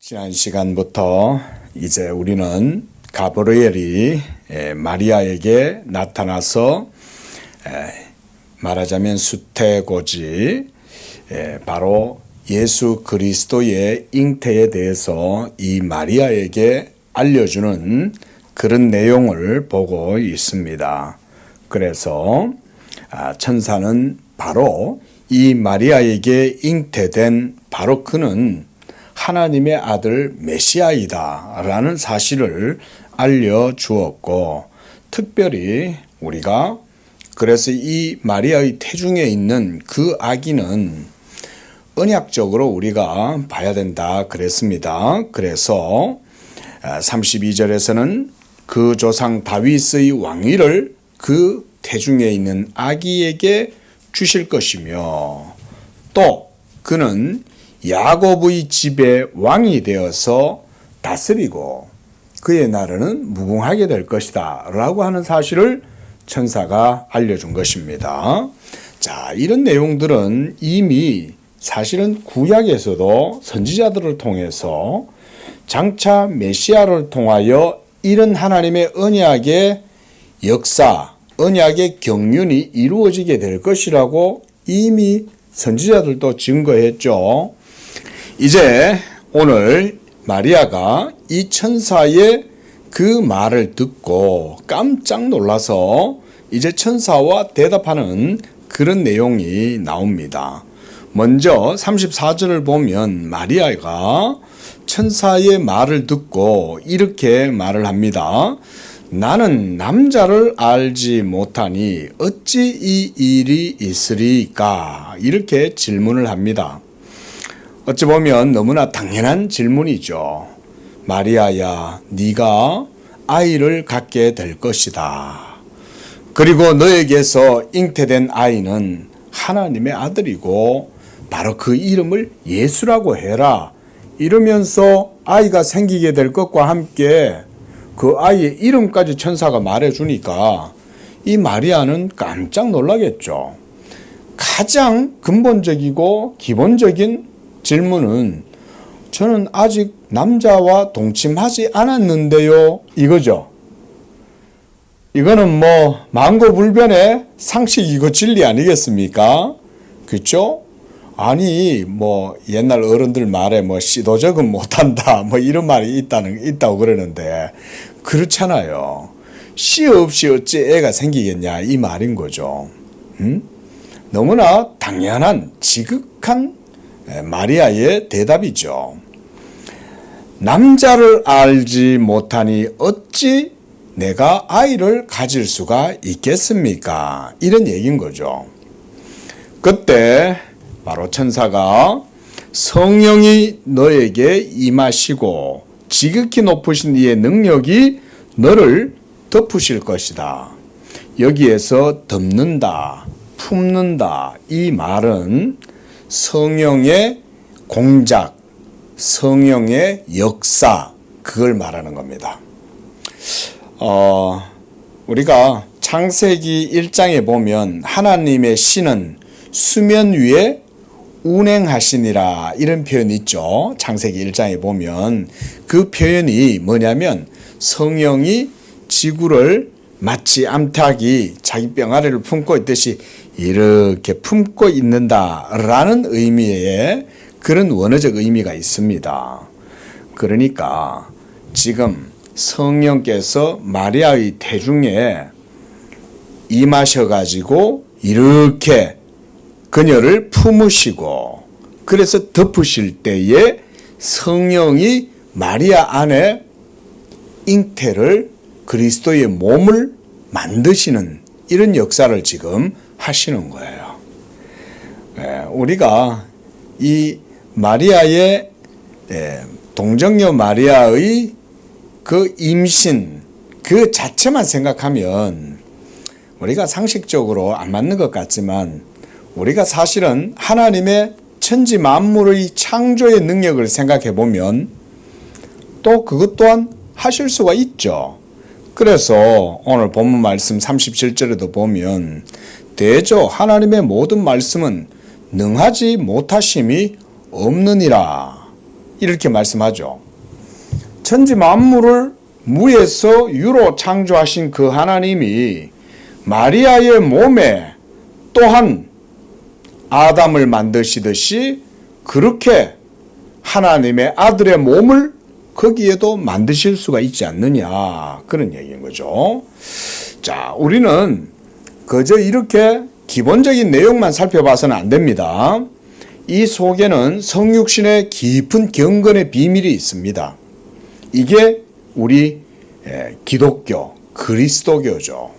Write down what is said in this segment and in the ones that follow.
지난 시간부터 이제 우리는 가브리엘이 마리아에게 나타나서 말하자면 수태고지 바로 예수 그리스도의 잉태에 대해서 이 마리아에게 알려주는 그런 내용을 보고 있습니다. 그래서 천사는 바로 이 마리아에게 잉태된 바로 그는 하나님의 아들 메시아이다 라는 사실을 알려주었고, 특별히 우리가 그래서 이 마리아의 태중에 있는 그 아기는 언약적으로 우리가 봐야 된다 그랬습니다. 그래서 32절에서는 그 조상 다윗의 왕위를 그 태중에 있는 아기에게 주실 것이며, 또 그는 야곱의 집의 왕이 되어서 다스리고 그의 나라는 무궁하게 될 것이다 라고 하는 사실을 천사가 알려준 것입니다. 자, 이런 내용들은 이미 사실은 구약에서도 선지자들을 통해서 장차 메시아를 통하여 이런 하나님의 언약의 역사, 언약의 경륜이 이루어지게 될 것이라고 이미 선지자들도 증거했죠. 이제 오늘 마리아가 이 천사의 그 말을 듣고 깜짝 놀라서 이제 천사와 대답하는 그런 내용이 나옵니다. 먼저 34절을 보면 마리아가 천사의 말을 듣고 이렇게 말을 합니다. 나는 남자를 알지 못하니 어찌 이 일이 있으리까? 이렇게 질문을 합니다. 어찌 보면 너무나 당연한 질문이죠. 마리아야, 네가 아이를 갖게 될 것이다. 그리고 너에게서 잉태된 아이는 하나님의 아들이고 바로 그 이름을 예수라고 해라. 이러면서 아이가 생기게 될 것과 함께 그 아이의 이름까지 천사가 말해주니까 이 마리아는 깜짝 놀라겠죠. 가장 근본적이고 기본적인 질문은 저는 아직 남자와 동침하지 않았는데요, 이거죠. 이거는 만고불변의 상식이고 진리 아니겠습니까? 그렇죠? 아니 옛날 어른들 말에 씨도적은 못한다 이런 말이 있다고 그러는데 그렇잖아요. 씨 없이 어찌 애가 생기겠냐 이 말인 거죠. 너무나 당연한 지극한 마리아의 대답이죠. 남자를 알지 못하니 어찌 내가 아이를 가질 수가 있겠습니까? 이런 얘기인 거죠. 그때 바로 천사가 성령이 너에게 임하시고 지극히 높으신 이의 능력이 너를 덮으실 것이다. 여기에서 덮는다, 품는다 이 말은 성령의 공작, 성령의 역사, 그걸 말하는 겁니다. 우리가 창세기 1장에 보면 하나님의 신은 수면 위에 운행하시니라 이런 표현이 있죠. 창세기 1장에 보면 그 표현이 뭐냐면 성령이 지구를 마치 암탉이 자기 병아리를 품고 있듯이 이렇게 품고 있는다라는 의미의 그런 원어적 의미가 있습니다. 그러니까 지금 성령께서 마리아의 태중에 임하셔가지고 이렇게 그녀를 품으시고 그래서 덮으실 때에 성령이 마리아 안에 잉태를 그리스도의 몸을 만드시는 이런 역사를 지금 하시는 거예요. 우리가 이 마리아의 동정녀 마리아의 그 임신 그 자체만 생각하면 우리가 상식적으로 안 맞는 것 같지만 우리가 사실은 하나님의 천지 만물의 창조의 능력을 생각해 보면 또 그것 또한 하실 수가 있죠. 그래서 오늘 본문 말씀 37절에도 보면 대저 하나님의 모든 말씀은 능하지 못하심이 없느니라. 이렇게 말씀하죠. 천지 만물을 무에서 유로 창조하신 그 하나님이 마리아의 몸에 또한 아담을 만드시듯이 그렇게 하나님의 아들의 몸을 거기에도 만드실 수가 있지 않느냐, 그런 얘기인 거죠. 자, 우리는 그저 이렇게 기본적인 내용만 살펴봐서는 안 됩니다. 이 속에는 성육신의 깊은 경건의 비밀이 있습니다. 이게 우리 기독교, 그리스도교죠.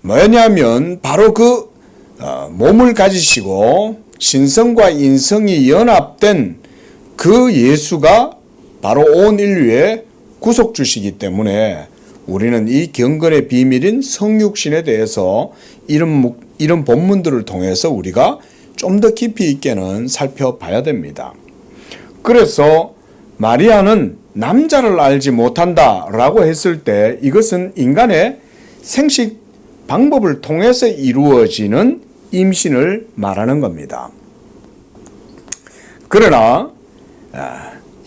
뭐냐면 바로 그 몸을 가지시고 신성과 인성이 연합된 그 예수가 바로 온 인류의 구속주시기 때문에 우리는 이 경건의 비밀인 성육신에 대해서 이런 본문들을 통해서 우리가 좀 더 깊이 있게는 살펴봐야 됩니다. 그래서 마리아는 남자를 알지 못한다라고 했을 때 이것은 인간의 생식 방법을 통해서 이루어지는 임신을 말하는 겁니다. 그러나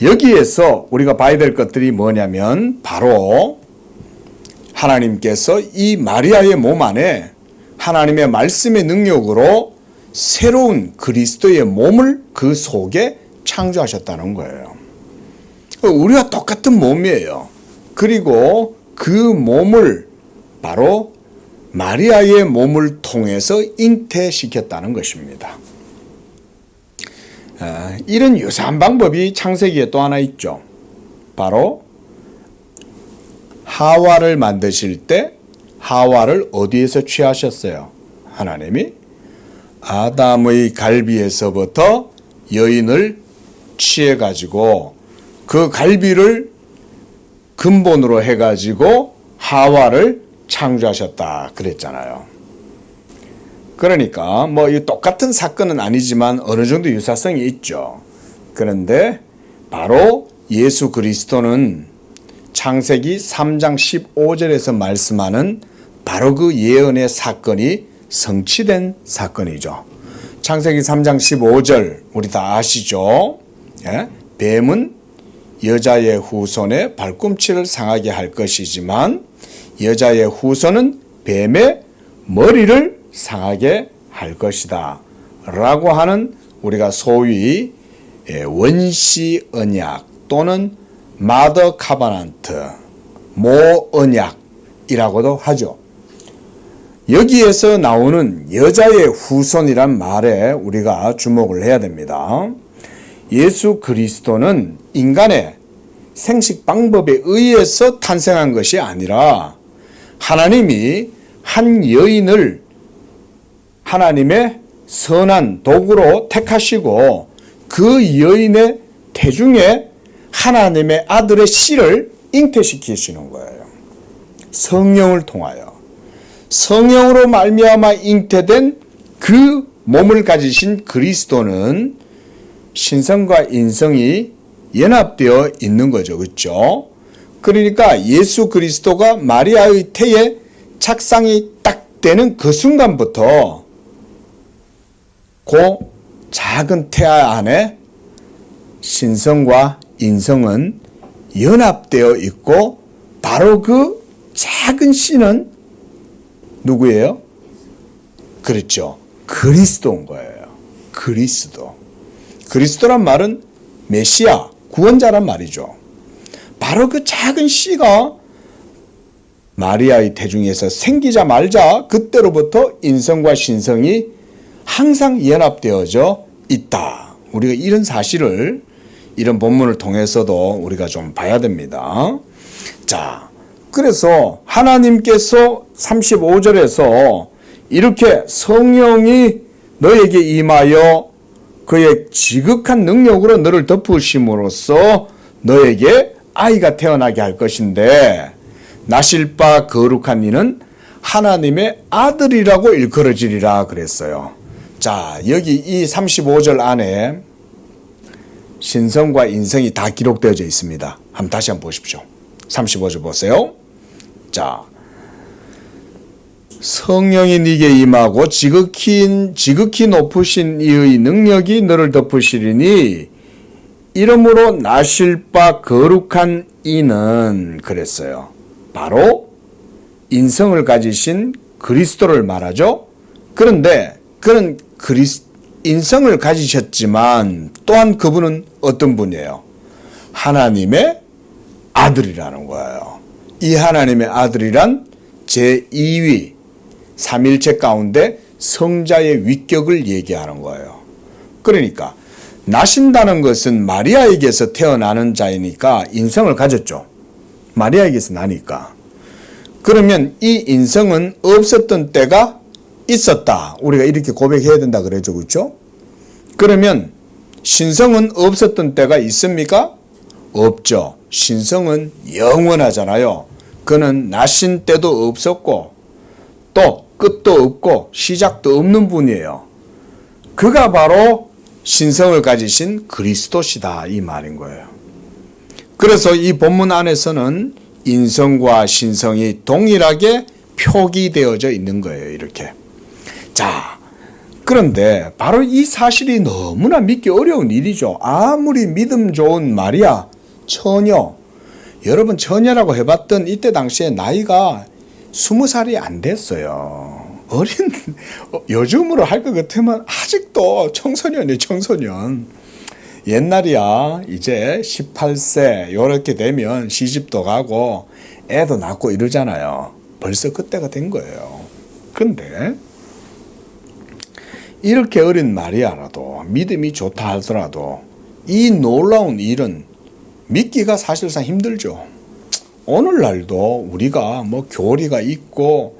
여기에서 우리가 봐야 될 것들이 뭐냐면 바로 하나님께서 이 마리아의 몸 안에 하나님의 말씀의 능력으로 새로운 그리스도의 몸을 그 속에 창조하셨다는 거예요. 우리와 똑같은 몸이에요. 그리고 그 몸을 바로 마리아의 몸을 통해서 잉태시켰다는 것입니다. 이런 유사한 방법이 창세기에 또 하나 있죠. 바로 하와를 만드실 때 하와를 어디에서 취하셨어요? 하나님이 아담의 갈비에서부터 여인을 취해가지고 그 갈비를 근본으로 해가지고 하와를 창조하셨다 그랬잖아요. 그러니까 뭐 이 똑같은 사건은 아니지만 어느 정도 유사성이 있죠. 그런데 바로 예수 그리스도는 창세기 3장 15절에서 말씀하는 바로 그 예언의 사건이 성취된 사건이죠. 창세기 3장 15절 우리 다 아시죠? 예? 뱀은 여자의 후손의 발꿈치를 상하게 할 것이지만 여자의 후손은 뱀의 머리를 상하게 할 것이다 라고 하는 우리가 소위 원시 언약 또는 마더 카바넌트 모 언약이라고도 하죠. 여기에서 나오는 여자의 후손이란 말에 우리가 주목을 해야 됩니다. 예수 그리스도는 인간의 생식 방법에 의해서 탄생한 것이 아니라 하나님이 한 여인을 하나님의 선한 도구로 택하시고 그 여인의 태중에 하나님의 아들의 씨를 잉태시키시는 거예요. 성령을 통하여. 성령으로 말미암아 잉태된 그 몸을 가지신 그리스도는 신성과 인성이 연합되어 있는 거죠. 그렇죠? 그러니까 예수 그리스도가 마리아의 태에 착상이 딱 되는 그 순간부터 그 작은 태아 안에 신성과 인성은 연합되어 있고 바로 그 작은 씨는 누구예요? 그렇죠. 그리스도인 거예요. 그리스도. 그리스도란 말은 메시아, 구원자란 말이죠. 바로 그 작은 씨가 마리아의 태중에서 생기자마자 그때로부터 인성과 신성이 항상 연합되어져 있다. 우리가 이런 사실을 이런 본문을 통해서도 우리가 좀 봐야 됩니다. 자, 그래서 하나님께서 35절에서 이렇게 성령이 너에게 임하여 그의 지극한 능력으로 너를 덮으심으로써 너에게 아이가 태어나게 할 것인데 나실 바 거룩한 이는 하나님의 아들이라고 일컬어지리라 그랬어요. 자, 여기 이 35절 안에 신성과 인성이 다 기록되어져 있습니다. 한번 다시 한번 보십시오. 35절 보세요. 자, 성령이 네게 임하고 지극히 높으신 이의 능력이 너를 덮으시리니 이름으로 나실 바 거룩한 이는 그랬어요. 바로 인성을 가지신 그리스도를 말하죠. 그런데 그런 인성을 가지셨지만 또한 그분은 어떤 분이에요? 하나님의 아들이라는 거예요. 이 하나님의 아들이란 제2위 삼일체 가운데 성자의 위격을 얘기하는 거예요. 그러니까 나신다는 것은 마리아에게서 태어나는 자이니까 인성을 가졌죠. 마리아에게서 나니까. 그러면 이 인성은 없었던 때가 있었다. 우리가 이렇게 고백해야 된다 그러죠. 그렇죠? 그러면 신성은 없었던 때가 있습니까? 없죠. 신성은 영원하잖아요. 그는 나신 때도 없었고 또 끝도 없고 시작도 없는 분이에요. 그가 바로 신성을 가지신 그리스도시다 이 말인 거예요. 그래서 이 본문 안에서는 인성과 신성이 동일하게 표기되어져 있는 거예요. 이렇게. 자, 그런데 바로 이 사실이 너무나 믿기 어려운 일이죠. 아무리 믿음 좋은 마리아 처녀, 여러분 처녀라고 해봤던 이때 당시에 나이가 20살이 안 됐어요. 요즘으로 할 것 같으면 아직도 청소년이에요, 청소년. 옛날이야, 이제 18세, 이렇게 되면 시집도 가고, 애도 낳고 이러잖아요. 벌써 그때가 된 거예요. 근데, 이렇게 어린 마리아라도, 믿음이 좋다 하더라도, 이 놀라운 일은 믿기가 사실상 힘들죠. 오늘날도 우리가 뭐 교리가 있고,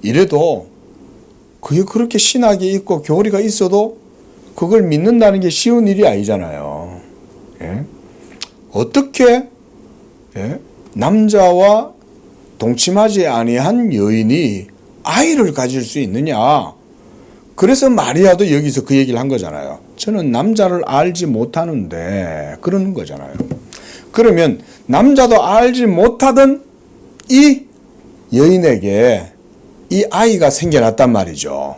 이래도 그게 그렇게 신학이 있고 교리가 있어도 그걸 믿는다는 게 쉬운 일이 아니잖아요. 예? 어떻게 남자와 동침하지 아니한 여인이 아이를 가질 수 있느냐. 그래서 마리아도 여기서 그 얘기를 한 거잖아요. 저는 남자를 알지 못하는데 그러는 거잖아요. 그러면 남자도 알지 못하던 이 여인에게 이 아이가 생겨났단 말이죠.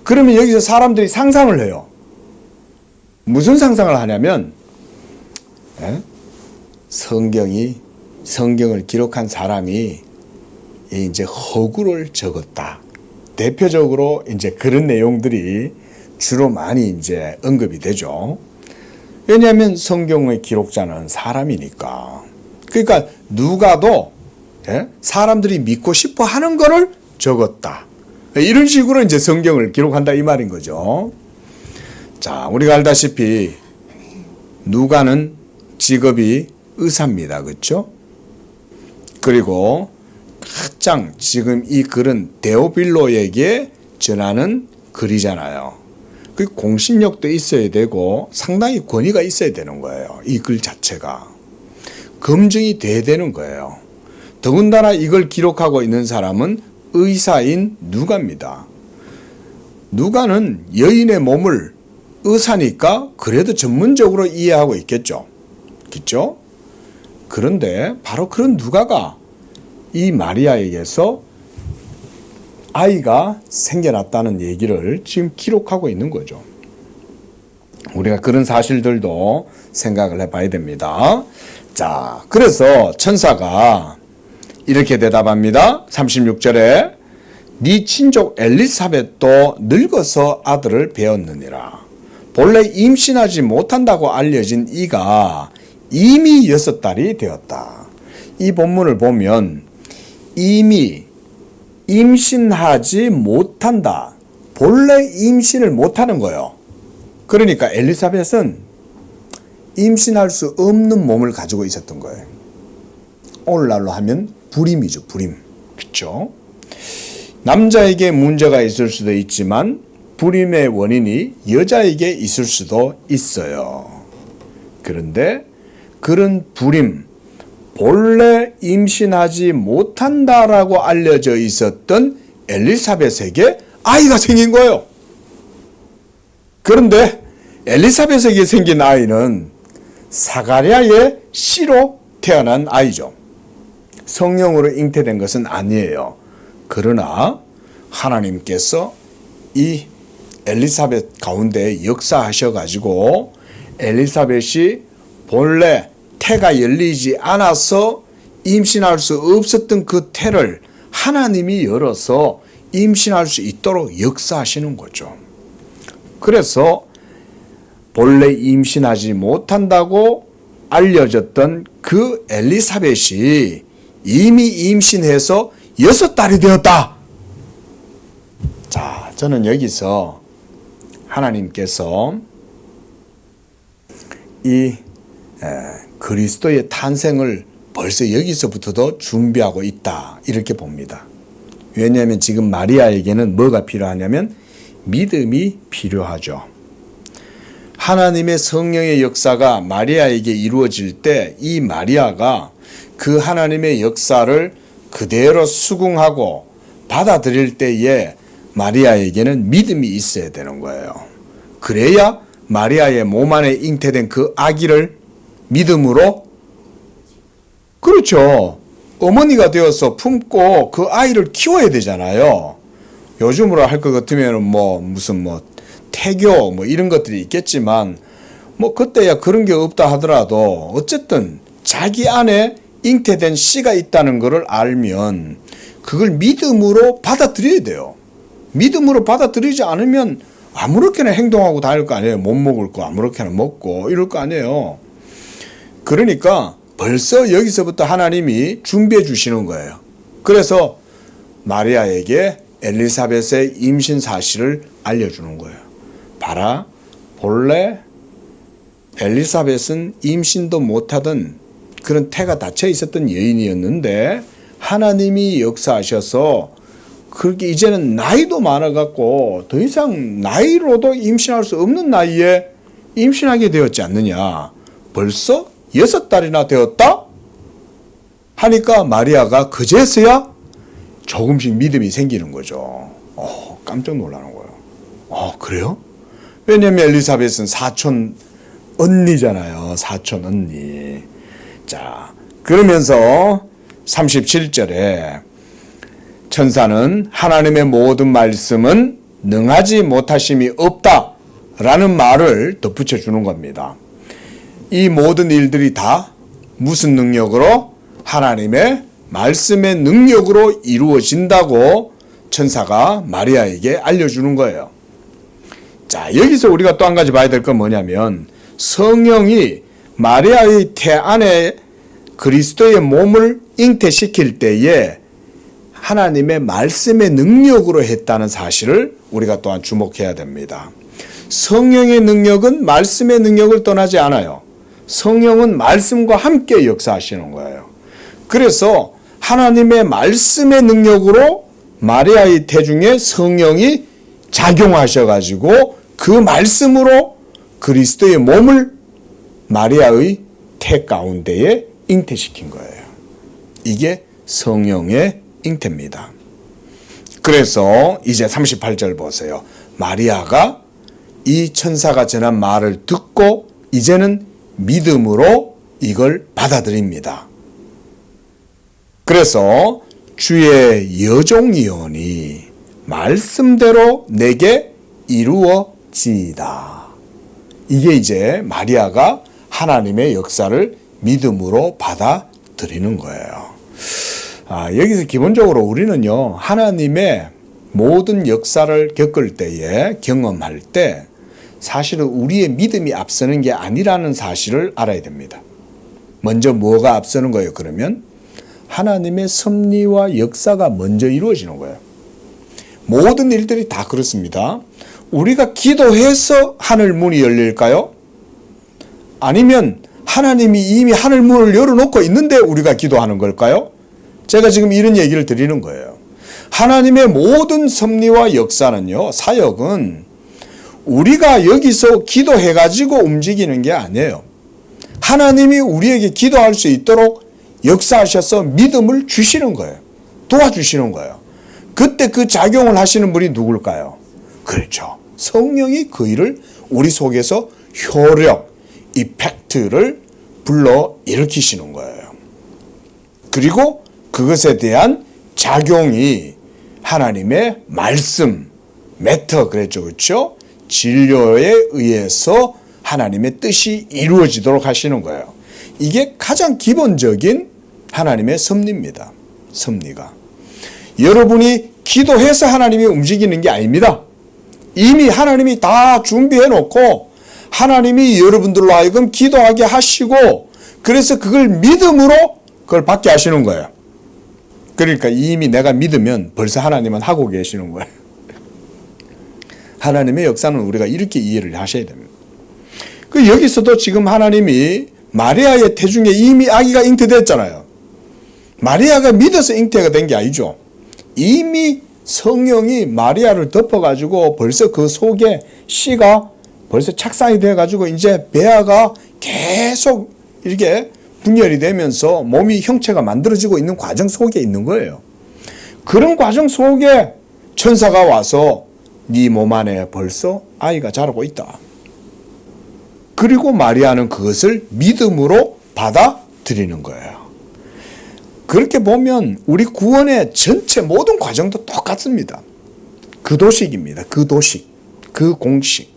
그러면 여기서 사람들이 상상을 해요. 무슨 상상을 하냐면 성경을 기록한 사람이 이제 허구를 적었다. 대표적으로 이제 그런 내용들이 주로 많이 이제 언급이 되죠. 왜냐하면 성경의 기록자는 사람이니까. 그러니까 누가도 사람들이 믿고 싶어 하는 거를 적었다. 이런 식으로 이제 성경을 기록한다 이 말인 거죠. 자, 우리가 알다시피 누가는 직업이 의사입니다. 그렇죠? 그리고 가장 지금 이 글은 데오빌로에게 전하는 글이잖아요. 그 공신력도 있어야 되고 상당히 권위가 있어야 되는 거예요. 이 글 자체가. 검증이 돼야 되는 거예요. 더군다나 이걸 기록하고 있는 사람은 의사인 누가입니다. 누가는 여인의 몸을 의사니까 그래도 전문적으로 이해하고 있겠죠. 그렇죠? 그런데 바로 그런 누가가 이 마리아에게서 아이가 생겨났다는 얘기를 지금 기록하고 있는 거죠. 우리가 그런 사실들도 생각을 해봐야 됩니다. 자, 그래서 천사가 이렇게 대답합니다. 36절에 네 친족 엘리사벳도 늙어서 아들을 배었느니라. 본래 임신하지 못한다고 알려진 이가 이미 6달이 되었다. 이 본문을 보면 이미 임신하지 못한다. 본래 임신을 못하는 거예요. 그러니까 엘리사벳은 임신할 수 없는 몸을 가지고 있었던 거예요. 오늘날로 하면 불임이죠, 불임. 그렇죠? 남자에게 문제가 있을 수도 있지만 불임의 원인이 여자에게 있을 수도 있어요. 그런데 그런 불임, 본래 임신하지 못한다라고 알려져 있었던 엘리사벳에게 아이가 생긴 거예요. 그런데 엘리사벳에게 생긴 아이는 사가랴의 씨로 태어난 아이죠. 성령으로 잉태된 것은 아니에요. 그러나 하나님께서 이 엘리사벳 가운데 역사하셔가지고 엘리사벳이 본래 태가 열리지 않아서 임신할 수 없었던 그 태를 하나님이 열어서 임신할 수 있도록 역사하시는 거죠. 그래서 본래 임신하지 못한다고 알려졌던 그 엘리사벳이 이미 임신해서 6달이 되었다. 자, 저는 여기서 하나님께서 이 그리스도의 탄생을 벌써 여기서부터도 준비하고 있다, 이렇게 봅니다. 왜냐하면 지금 마리아에게는 뭐가 필요하냐면 믿음이 필요하죠. 하나님의 성령의 역사가 마리아에게 이루어질 때 이 마리아가 그 하나님의 역사를 그대로 수긍하고 받아들일 때에 마리아에게는 믿음이 있어야 되는 거예요. 그래야 마리아의 몸 안에 잉태된 그 아기를 믿음으로, 그렇죠, 어머니가 되어서 품고 그 아이를 키워야 되잖아요. 요즘으로 할 것 같으면 무슨 태교 이런 것들이 있겠지만 그때야 그런 게 없다 하더라도 어쨌든 자기 안에 잉태된 씨가 있다는 것을 알면 그걸 믿음으로 받아들여야 돼요. 믿음으로 받아들이지 않으면 아무렇게나 행동하고 다닐 거 아니에요. 못 먹을 거 아무렇게나 먹고 이럴 거 아니에요. 그러니까 벌써 여기서부터 하나님이 준비해 주시는 거예요. 그래서 마리아에게 엘리사벳의 임신 사실을 알려주는 거예요. 봐라, 본래 엘리사벳은 임신도 못하던 그런 태가 닫혀 있었던 여인이었는데 하나님이 역사하셔서 그렇게 이제는 나이도 많아갖고 더 이상 나이로도 임신할 수 없는 나이에 임신하게 되었지 않느냐. 벌써 6달이나 되었다? 하니까 마리아가 그제서야 조금씩 믿음이 생기는 거죠. 깜짝 놀라는 거예요. 그래요? 왜냐면 엘리사벳은 사촌 언니잖아요. 사촌 언니. 자, 그러면서 37절에 천사는 하나님의 모든 말씀은 능하지 못하심이 없다 라는 말을 덧붙여 주는 겁니다. 이 모든 일들이 다 무슨 능력으로? 하나님의 말씀의 능력으로 이루어진다고 천사가 마리아에게 알려주는 거예요. 자, 여기서 우리가 또 한 가지 봐야 될 건 뭐냐면 성령이 마리아의 태 안에 그리스도의 몸을 잉태시킬 때에 하나님의 말씀의 능력으로 했다는 사실을 우리가 또한 주목해야 됩니다. 성령의 능력은 말씀의 능력을 떠나지 않아요. 성령은 말씀과 함께 역사하시는 거예요. 그래서 하나님의 말씀의 능력으로 마리아의 태중에 성령이 작용하셔가지고 그 말씀으로 그리스도의 몸을 마리아의 태 가운데에 잉태시킨 거예요. 이게 성령의 잉태입니다. 그래서 이제 38절 보세요. 마리아가 이 천사가 전한 말을 듣고 이제는 믿음으로 이걸 받아들입니다. 그래서 주의 여종이오니 말씀대로 내게 이루어지이다. 이게 이제 마리아가 하나님의 역사를 믿음으로 받아들이는 거예요. 여기서 기본적으로 우리는요, 하나님의 모든 역사를 겪을 때에, 경험할 때 사실은 우리의 믿음이 앞서는 게 아니라는 사실을 알아야 됩니다. 먼저 뭐가 앞서는 거예요? 그러면 하나님의 섭리와 역사가 먼저 이루어지는 거예요. 모든 일들이 다 그렇습니다. 우리가 기도해서 하늘 문이 열릴까요? 아니면 하나님이 이미 하늘 문을 열어놓고 있는데 우리가 기도하는 걸까요? 제가 지금 이런 얘기를 드리는 거예요. 하나님의 모든 섭리와 역사는요, 사역은 우리가 여기서 기도해가지고 움직이는 게 아니에요. 하나님이 우리에게 기도할 수 있도록 역사하셔서 믿음을 주시는 거예요. 도와주시는 거예요. 그때 그 작용을 하시는 분이 누굴까요? 그렇죠. 성령이 그 일을 우리 속에서 효력, 이펙트를 불러 일으키시는 거예요. 그리고 그것에 대한 작용이 하나님의 말씀, 매터 그랬죠. 그렇죠? 진료에 의해서 하나님의 뜻이 이루어지도록 하시는 거예요. 이게 가장 기본적인 하나님의 섭리입니다. 섭리가. 여러분이 기도해서 하나님이 움직이는 게 아닙니다. 이미 하나님이 다 준비해 놓고 하나님이 여러분들로 하여금 기도하게 하시고 그래서 그걸 믿음으로 그걸 받게 하시는 거예요. 그러니까 이미 내가 믿으면 벌써 하나님은 하고 계시는 거예요. 하나님의 역사는 우리가 이렇게 이해를 하셔야 됩니다. 그 여기서도 지금 하나님이 마리아의 태중에 이미 아기가 잉태됐잖아요. 마리아가 믿어서 잉태가 된 게 아니죠. 이미 성령이 마리아를 덮어가지고 벌써 그 속에 씨가 벌써 착상이 돼가지고 이제 배아가 계속 이렇게 분열이 되면서 몸이 형체가 만들어지고 있는 과정 속에 있는 거예요. 그런 과정 속에 천사가 와서 네 몸 안에 벌써 아이가 자라고 있다. 그리고 마리아는 그것을 믿음으로 받아들이는 거예요. 그렇게 보면 우리 구원의 전체 모든 과정도 똑같습니다. 그 도식입니다. 그 도식, 그 공식.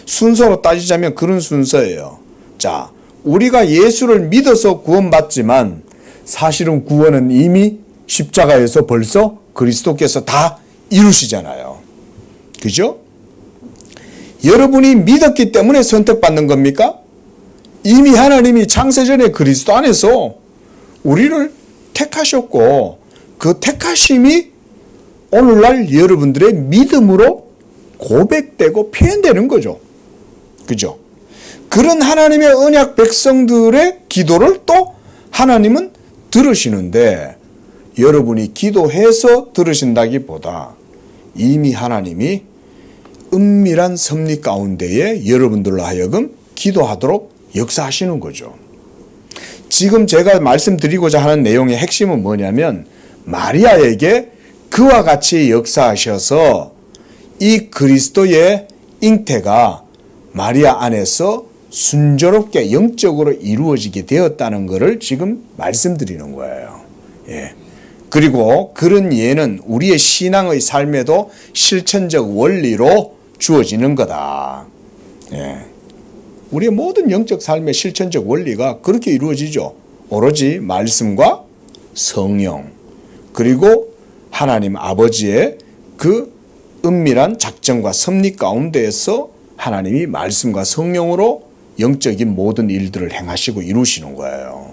순서로 따지자면 그런 순서예요. 자, 우리가 예수를 믿어서 구원받지만 사실은 구원은 이미 십자가에서 벌써 그리스도께서 다 이루시잖아요. 그죠? 여러분이 믿었기 때문에 선택받는 겁니까? 이미 하나님이 창세전에 그리스도 안에서 우리를 택하셨고 그 택하심이 오늘날 여러분들의 믿음으로 고백되고 표현되는 거죠. 그죠? 그런 하나님의 언약 백성들의 기도를 또 하나님은 들으시는데 여러분이 기도해서 들으신다기보다 이미 하나님이 은밀한 섭리 가운데에 여러분들로 하여금 기도하도록 역사하시는 거죠. 지금 제가 말씀드리고자 하는 내용의 핵심은 뭐냐면 마리아에게 그와 같이 역사하셔서 이 그리스도의 잉태가 마리아 안에서 순조롭게 영적으로 이루어지게 되었다는 것을 지금 말씀드리는 거예요. 예. 그리고 그런 예는 우리의 신앙의 삶에도 실천적 원리로 주어지는 거다. 예. 우리의 모든 영적 삶의 실천적 원리가 그렇게 이루어지죠. 오로지 말씀과 성령 그리고 하나님 아버지의 그 은밀한 작정과 섭리 가운데에서 하나님이 말씀과 성령으로 영적인 모든 일들을 행하시고 이루시는 거예요.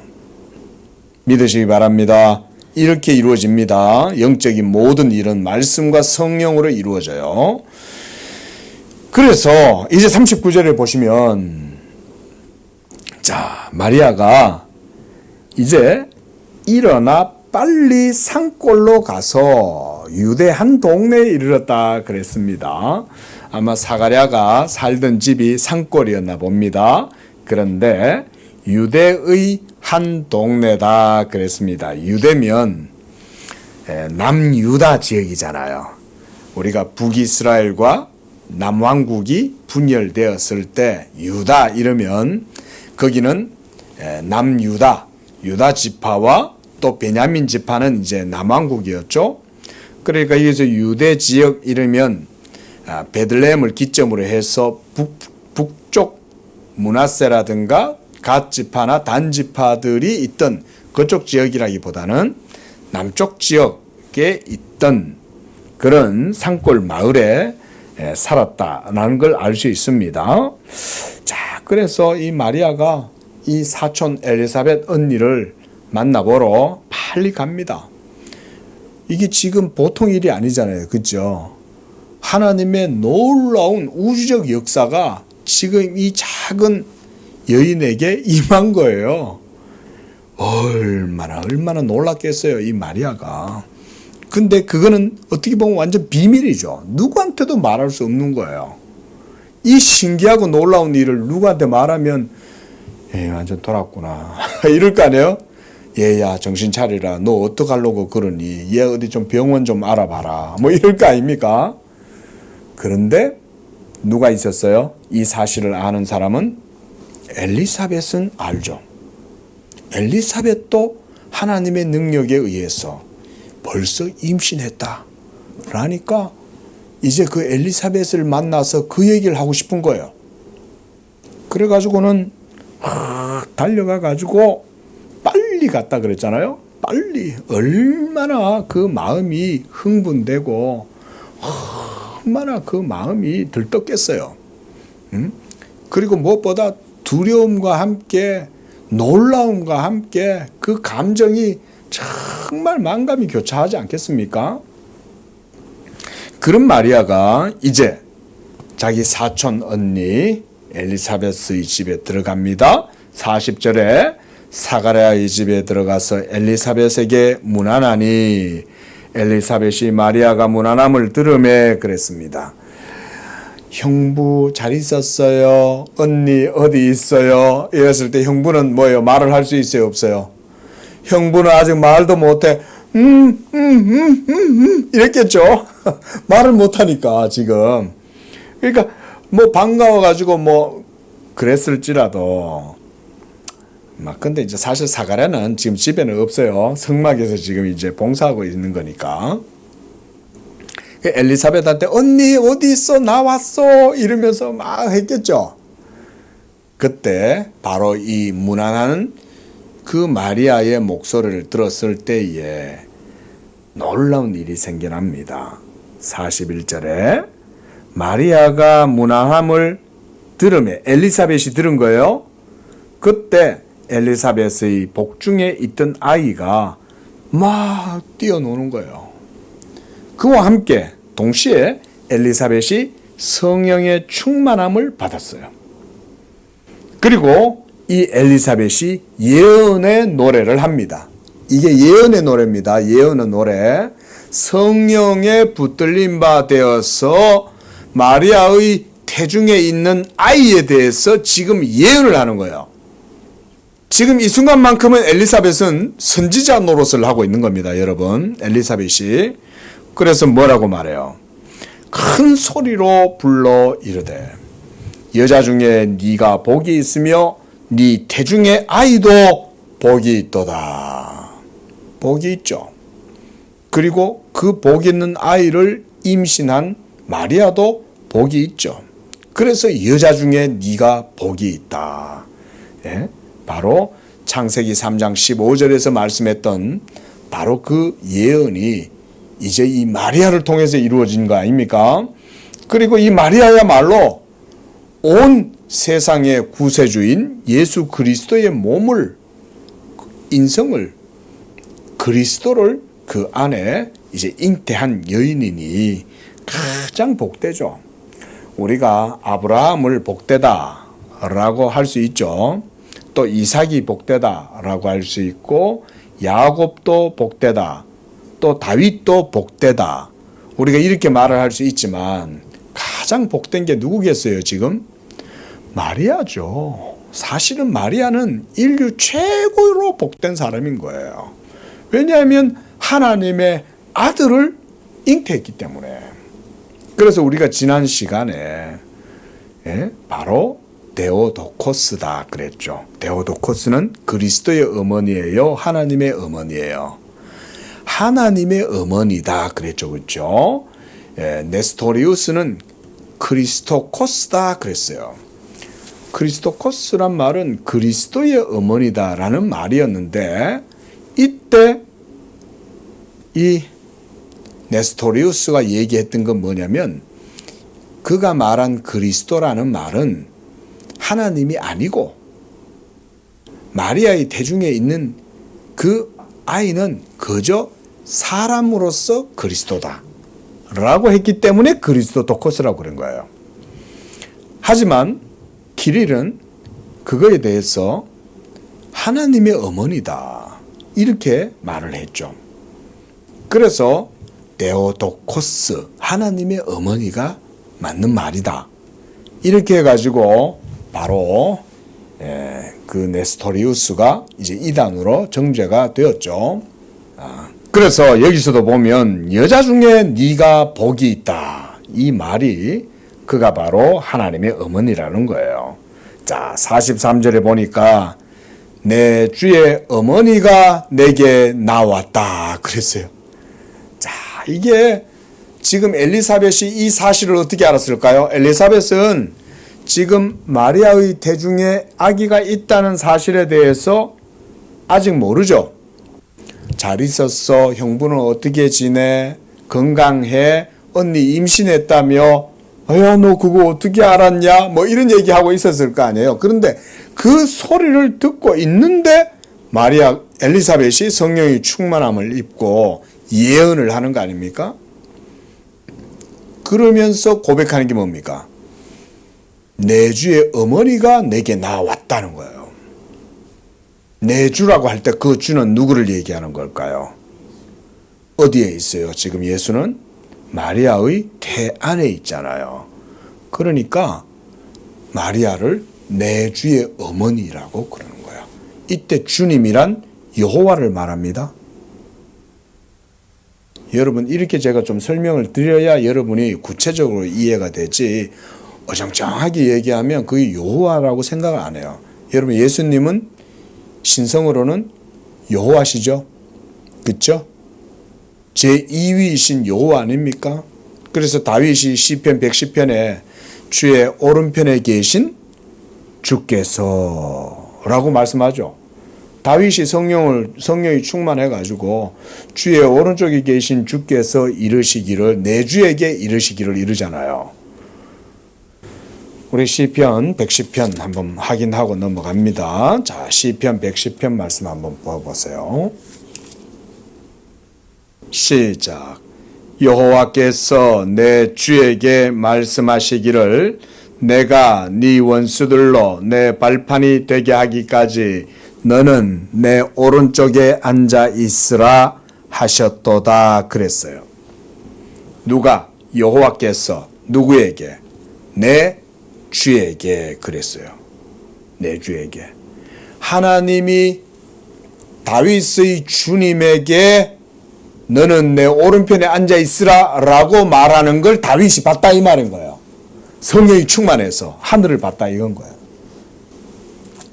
믿으시기 바랍니다. 이렇게 이루어집니다. 영적인 모든 일은 말씀과 성령으로 이루어져요. 그래서 이제 39절에 보시면 자, 마리아가 이제 일어나 빨리 산골로 가서 유대 한 동네에 이르렀다 그랬습니다. 아마 사가랴가 살던 집이 산골이었나 봅니다. 그런데 유대의 한 동네다 그랬습니다. 유대면 남유다 지역이잖아요. 우리가 북이스라엘과 남왕국이 분열되었을 때 유다 이러면 거기는 남유다, 유다 지파와 또 베냐민 지파는 이제 남왕국이었죠. 그러니까 여기서 유대 지역 이러면 베들레헴을 기점으로 해서 북쪽 므낫세라든가 갓 지파나 단 지파들이 있던 그쪽 지역이라기보다는 남쪽 지역에 있던 그런 산골 마을에 살았다라는 걸 알 수 있습니다. 자, 그래서 이 마리아가 이 사촌 엘리사벳 언니를 만나보러 빨리 갑니다. 이게 지금 보통 일이 아니잖아요. 그죠? 하나님의 놀라운 우주적 역사가 지금 이 작은 여인에게 임한 거예요. 얼마나 놀랐겠어요, 이 마리아가. 근데 그거는 어떻게 보면 완전 비밀이죠. 누구한테도 말할 수 없는 거예요. 이 신기하고 놀라운 일을 누구한테 말하면 완전 돌았구나 이럴 거 아니에요. 얘야 정신 차리라. 너 어떡하려고 그러니. 얘 어디 좀 병원 좀 알아봐라. 뭐 이럴 거 아닙니까? 그런데 누가 있었어요? 이 사실을 아는 사람은 엘리사벳은 알죠. 엘리사벳도 하나님의 능력에 의해서 벌써 임신했다. 그러니까 이제 그 엘리사벳을 만나서 그 얘기를 하고 싶은 거예요. 그래가지고는 달려가가지고 빨리 갔다 그랬잖아요. 빨리. 얼마나 그 마음이 흥분되고 얼마나 그 마음이 들떴겠어요. 그리고 무엇보다 두려움과 함께 놀라움과 함께 그 감정이 정말 만감이 교차하지 않겠습니까? 그런 마리아가 이제 자기 사촌 언니 엘리사벳의 집에 들어갑니다. 40절에 사가랴의 집에 들어가서 엘리사벳에게 문안하니 엘리사벳이 마리아가 문안함을 들으매 그랬습니다. 형부 잘 있었어요? 언니 어디 있어요? 이랬을 때 형부는 뭐예요? 말을 할 수 있어요? 없어요? 형부는 아직 말도 못해. 이랬겠죠? 말을 못하니까 지금. 그러니까 뭐 반가워가지고 뭐 그랬을지라도 막 근데 이제 사실 사가랴는 지금 집에는 없어요. 성막에서 지금 이제 봉사하고 있는 거니까. 엘리사벳한테 언니 어디 있어? 나왔어 이러면서 막 했겠죠. 그때 바로 이 문안하는 그 마리아의 목소리를 들었을 때에 놀라운 일이 생겨납니다. 41절에 마리아가 문안함을 들으며 엘리사벳이 들은 거예요. 그때 엘리사벳의 복중에 있던 아이가 막 뛰어노는 거예요. 그와 함께 동시에 엘리사벳이 성령의 충만함을 받았어요. 그리고 이 엘리사벳이 예언의 노래를 합니다. 이게 예언의 노래입니다. 예언의 노래. 성령에 붙들린 바 되어서 마리아의 태중에 있는 아이에 대해서 지금 예언을 하는 거예요. 지금 이 순간만큼은 엘리사벳은 선지자 노릇을 하고 있는 겁니다. 여러분, 엘리사벳이. 그래서 뭐라고 말해요? 큰 소리로 불러 이르되 여자 중에 네가 복이 있으며 네 태중의 아이도 복이 있도다. 복이 있죠. 그리고 그 복 있는 아이를 임신한 마리아도 복이 있죠. 그래서 여자 중에 네가 복이 있다. 예? 바로 창세기 3장 15절에서 말씀했던 바로 그 예언이 이제 이 마리아를 통해서 이루어진 거 아닙니까? 그리고 이 마리아야말로 온 세상의 구세주인 예수 그리스도의 몸을, 인성을, 그리스도를 그 안에 이제 잉태한 여인이니 가장 복되죠. 우리가 아브라함을 복되다 라고 할 수 있죠. 또 이삭이 복되다 라고 할 수 있고 야곱도 복되다, 또 다윗도 복되다, 우리가 이렇게 말을 할 수 있지만 가장 복된 게 누구겠어요? 지금 마리아죠. 사실은 마리아는 인류 최고로 복된 사람인 거예요. 왜냐하면 하나님의 아들을 잉태했기 때문에. 그래서 우리가 지난 시간에 바로 데오도코스다 그랬죠. 데오도코스는 그리스도의 어머니예요, 하나님의 어머니예요. 하나님의 어머니다 그랬죠. 그렇죠? 네스토리우스는 크리스토코스다 그랬어요. 크리스토코스란 말은 그리스도의 어머니다라는 말이었는데, 이때 이 네스토리우스가 얘기했던 건 뭐냐면, 그가 말한 그리스도라는 말은 하나님이 아니고 마리아의 태중에 있는 그 아이는 그저 사람으로서 그리스도다 라고 했기 때문에 그리스도토코스라고 그런 거예요. 하지만 기릴은 그거에 대해서 하나님의 어머니다 이렇게 말을 했죠. 그래서 데오도코스, 하나님의 어머니가 맞는 말이다 이렇게 해가지고 바로 그 네스토리우스가 이제 이단으로 정죄가 되었죠. 그래서 여기서도 보면 여자 중에 네가 복이 있다 이 말이 그가 바로 하나님의 어머니라는 거예요. 자, 43절에 보니까 내 주의 어머니가 내게 나왔다 그랬어요. 자, 이게 지금 엘리사벳이 이 사실을 어떻게 알았을까요? 엘리사벳은 지금 마리아의 태중에 아기가 있다는 사실에 대해서 아직 모르죠. 잘 있었어? 형부는 어떻게 지내? 건강해? 언니 임신했다며? 야, 너 그거 어떻게 알았냐? 뭐 이런 얘기하고 있었을 거 아니에요. 그런데 그 소리를 듣고 있는데 마리아 엘리사벳이 성령의 충만함을 입고 예언을 하는 거 아닙니까? 그러면서 고백하는 게 뭡니까? 내 주의 어머니가 내게 나왔다는 거예요. 내 주라고 할 때 그 주는 누구를 얘기하는 걸까요? 어디에 있어요? 지금 예수는 마리아의 태 안에 있잖아요. 그러니까 마리아를 내 주의 어머니라고 그러는 거야. 이때 주님이란 여호와를 말합니다. 여러분, 이렇게 제가 좀 설명을 드려야 여러분이 구체적으로 이해가 되지, 어정쩡하게 얘기하면 그게 여호와라고 생각을 안 해요. 여러분, 예수님은 신성으로는 여호와시죠? 그렇죠? 제2위이신 여호와 아닙니까? 그래서 다윗이 시편 110편에 주의 오른편에 계신 주께서 라고 말씀하죠. 다윗이 성령이 충만해가지고 주의 오른쪽에 계신 주께서 이르시기를, 내 주에게 이르시기를 이르잖아요. 우리 시편 110편 한번 확인하고 넘어갑니다. 자, 시편 110편 말씀 한번 보세요. 시작. 여호와께서 내 주에게 말씀하시기를 내가 네 원수들로 내 발판이 되게 하기까지 너는 내 오른쪽에 앉아 있으라 하셨도다 그랬어요. 누가? 여호와께서 누구에게? 내 주에게 그랬어요. 내 주에게. 하나님이 다윗의 주님에게 너는 내 오른편에 앉아 있으라 라고 말하는 걸 다윗이 봤다 이 말인 거예요. 성령이 충만해서 하늘을 봤다 이건 거예요.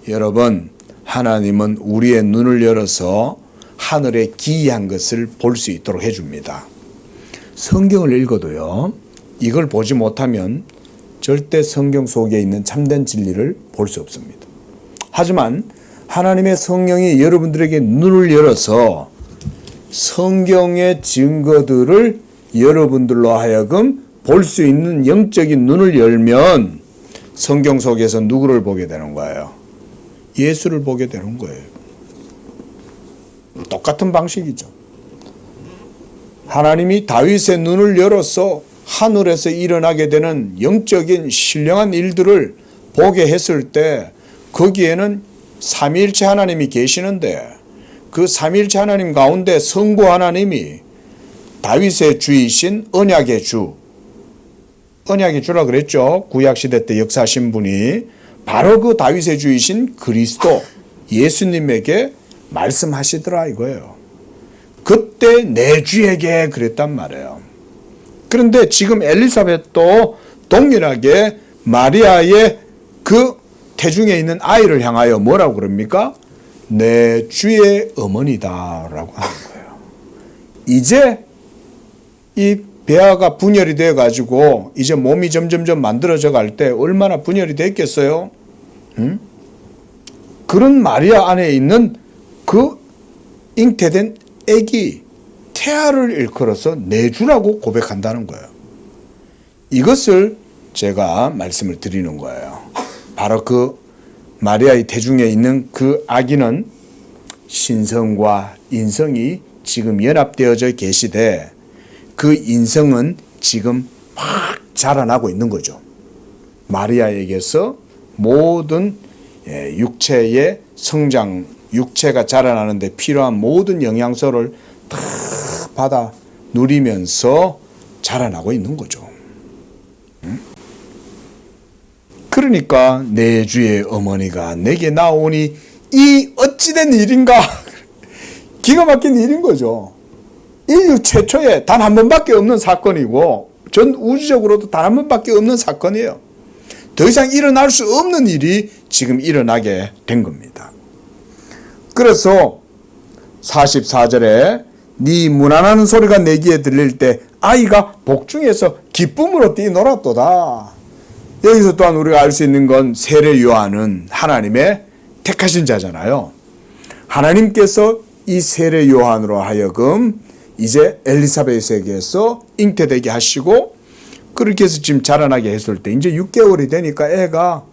여러분, 하나님은 우리의 눈을 열어서 하늘의 기이한 것을 볼 수 있도록 해줍니다. 성경을 읽어도요, 이걸 보지 못하면 절대 성경 속에 있는 참된 진리를 볼 수 없습니다. 하지만 하나님의 성령이 여러분들에게 눈을 열어서 성경의 증거들을 여러분들로 하여금 볼 수 있는 영적인 눈을 열면 성경 속에서 누구를 보게 되는 거예요? 예수를 보게 되는 거예요. 똑같은 방식이죠. 하나님이 다윗의 눈을 열어서 하늘에서 일어나게 되는 영적인 신령한 일들을 보게 했을 때 거기에는 삼위일체 하나님이 계시는데 그 삼위일체 하나님 가운데 성부 하나님이 다윗의 주이신 언약의 주라 그랬죠. 구약시대 때 역사하신 분이 바로 그 다윗의 주이신 그리스도 예수님에게 말씀하시더라 이거예요. 그때 내 주에게 그랬단 말이에요. 그런데 지금 엘리사벳도 동일하게 마리아의 그 태중에 있는 아이를 향하여 뭐라고 그럽니까? 내 주의 어머니다 라고 하는 거예요. 이제 이 배아가 분열이 되어 가지고 이제 몸이 점점점 만들어져 갈 때 얼마나 분열이 됐겠어요? 응? 그런 마리아 안에 있는 그 잉태된 애기 태아를 일컬어서 내 주라고 고백한다는 거예요. 이것을 제가 말씀을 드리는 거예요. 바로 그 마리아의 태중에 있는 그 아기는 신성과 인성이 지금 연합되어져 계시되 그 인성은 지금 막 자라나고 있는 거죠. 마리아에게서 모든 육체의 성장, 육체가 자라나는데 필요한 모든 영양소를 다 받아 누리면서 자라나고 있는 거죠. 그러니까 내 주의 어머니가 내게 나오니 이 어찌된 일인가. 기가 막힌 일인 거죠. 인류 최초에 단 한 번밖에 없는 사건이고 전 우주적으로도 단 한 번밖에 없는 사건이에요. 더 이상 일어날 수 없는 일이 지금 일어나게 된 겁니다. 그래서 44절에 네 무난한 소리가 내 귀에 들릴 때 아이가 복중에서 기쁨으로 뛰놀았도다. 여기서 또한 우리가 알 수 있는 건 세례 요한은 하나님의 택하신 자잖아요. 하나님께서 이 세례 요한으로 하여금 이제 엘리사벳에게서 잉태되게 하시고 그렇게 해서 지금 자라나게 했을 때 이제 6개월이 되니까 애가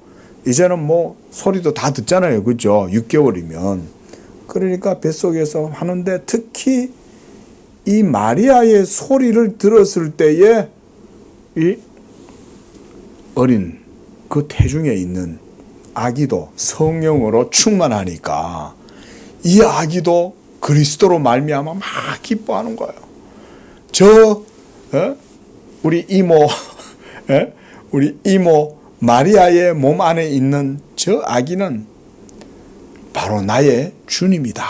이제는 뭐 소리도 다 듣잖아요. 그죠? 6개월이면. 그러니까 뱃속에서 하는데 특히 이 마리아의 소리를 들었을 때에 이 어린 그 태중에 있는 아기도 성령으로 충만하니까 이 아기도 그리스도로 말미암아 막 기뻐하는 거예요. 우리 이모 마리아의 몸 안에 있는 저 아기는 바로 나의 주님이다.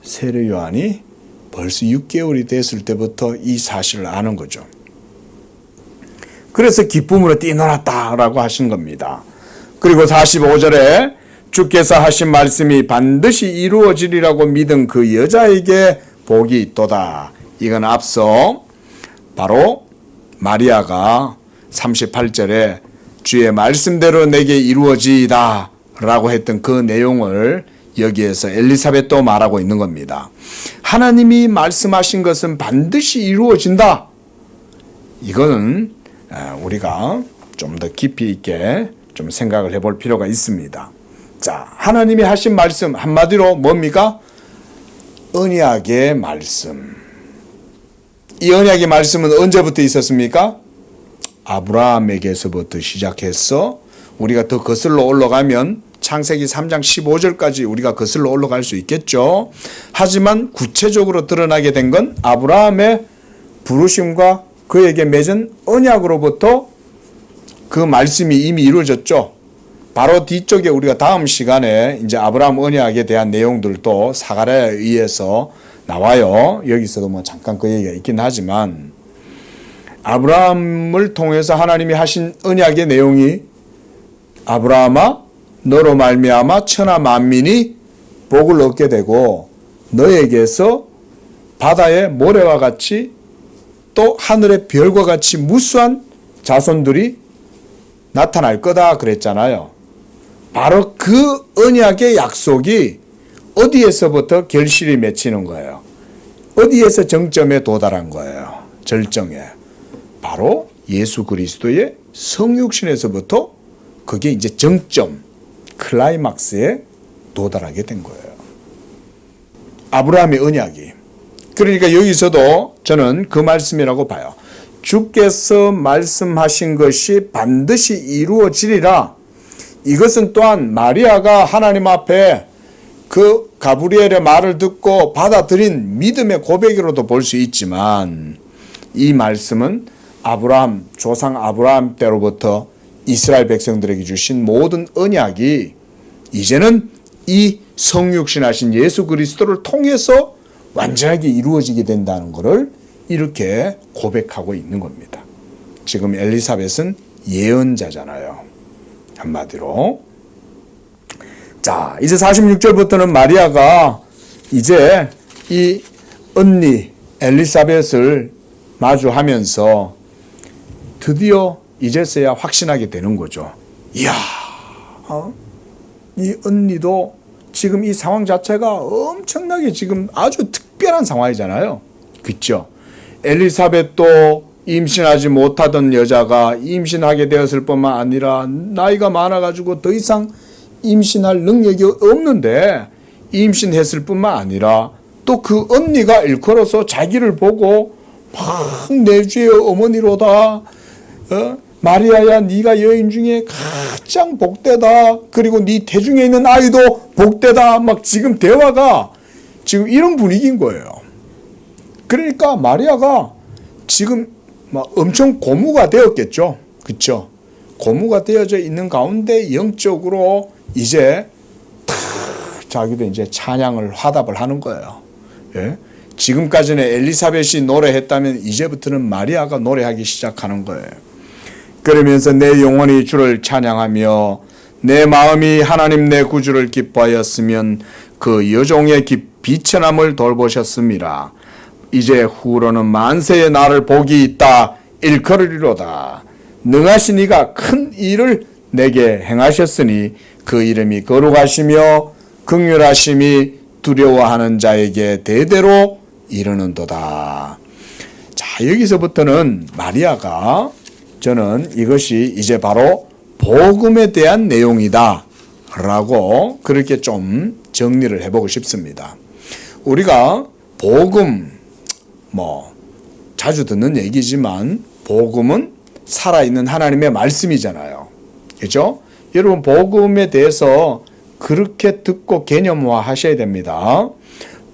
세례 요한이 벌써 6개월이 됐을 때부터 이 사실을 아는 거죠. 그래서 기쁨으로 뛰놀았다라고 하신 겁니다. 그리고 45절에 주께서 하신 말씀이 반드시 이루어지리라고 믿은 그 여자에게 복이 있도다. 이건 앞서 바로 마리아가 38절에 주의 말씀대로 내게 이루어지이다 라고 했던 그 내용을 여기에서 엘리사벳도 말하고 있는 겁니다. 하나님이 말씀하신 것은 반드시 이루어진다. 이거는 우리가 좀 더 깊이 있게 좀 생각을 해볼 필요가 있습니다. 자, 하나님이 하신 말씀 한마디로 뭡니까? 언약의 말씀. 이 언약의 말씀은 언제부터 있었습니까? 아브라함에게서부터 시작해서 우리가 더 거슬러 올라가면 창세기 3장 15절까지 우리가 거슬러 올라갈 수 있겠죠. 하지만 구체적으로 드러나게 된 건 아브라함의 부르심과 그에게 맺은 언약으로부터 그 말씀이 이미 이루어졌죠. 바로 뒤쪽에 우리가 다음 시간에 이제 아브라함 언약에 대한 내용들도 사가랴에 의해서 나와요. 여기서도 뭐 잠깐 그 얘기가 있긴 하지만 아브라함을 통해서 하나님이 하신 언약의 내용이 아브라함아 너로 말미암아 천하 만민이 복을 얻게 되고 너에게서 바다의 모래와 같이 또 하늘의 별과 같이 무수한 자손들이 나타날 거다 그랬잖아요. 바로 그 언약의 약속이 어디에서부터 결실이 맺히는 거예요. 어디에서 정점에 도달한 거예요. 절정에. 바로 예수 그리스도의 성육신에서부터 그게 이제 정점, 클라이막스에 도달하게 된 거예요. 아브라함의 언약이. 그러니까 여기서도 저는 그 말씀이라고 봐요. 주께서 말씀하신 것이 반드시 이루어지리라. 이것은 또한 마리아가 하나님 앞에 그 가브리엘의 말을 듣고 받아들인 믿음의 고백으로도 볼 수 있지만 이 말씀은 아브라함, 조상 아브라함 때로부터 이스라엘 백성들에게 주신 모든 언약이 이제는 이 성육신하신 예수 그리스도를 통해서 완전하게 이루어지게 된다는 것을 이렇게 고백하고 있는 겁니다. 지금 엘리사벳은 예언자잖아요. 한마디로. 자, 이제 46절부터는 마리아가 이제 이 언니 엘리사벳을 마주하면서 드디어 이제서야 확신하게 되는 거죠. 이야, 이 언니도 지금 이 상황 자체가 엄청나게 지금 아주 특별한 상황이잖아요. 그렇죠? 엘리사벳도 임신하지 못하던 여자가 임신하게 되었을 뿐만 아니라 나이가 많아가지고 더 이상 임신할 능력이 없는데 임신했을 뿐만 아니라 또 그 언니가 일컬어서 자기를 보고 막 내 주의 어머니로다. 마리아야 네가 여인 중에 가장 복되다. 그리고 네 태중에 있는 아이도 복되다. 막 지금 대화가 지금 이런 분위기인 거예요. 그러니까 마리아가 지금 막 엄청 고무가 되었겠죠. 그렇죠? 고무가 되어져 있는 가운데 영적으로 이제 자기도 이제 찬양을 화답을 하는 거예요. 예? 지금까지는 엘리사벳이 노래했다면 이제부터는 마리아가 노래하기 시작하는 거예요. 그러면서 내 영혼이 주를 찬양하며 내 마음이 하나님 내 구주를 기뻐하였으면 그 여종의 비천함을 돌보셨습니다. 이제 후로는 만세의 나를 복이 있다 일컬으리로다. 능하신 이가 큰 일을 내게 행하셨으니 그 이름이 거룩하시며 긍휼하심이 두려워하는 자에게 대대로 이르는도다. 자, 여기서부터는 마리아가 저는 이것이 이제 바로 복음에 대한 내용이다 라고 그렇게 좀 정리를 해보고 싶습니다. 우리가 복음 자주 듣는 얘기지만 복음은 살아있는 하나님의 말씀이잖아요. 그렇죠? 여러분 복음에 대해서 그렇게 듣고 개념화 하셔야 됩니다.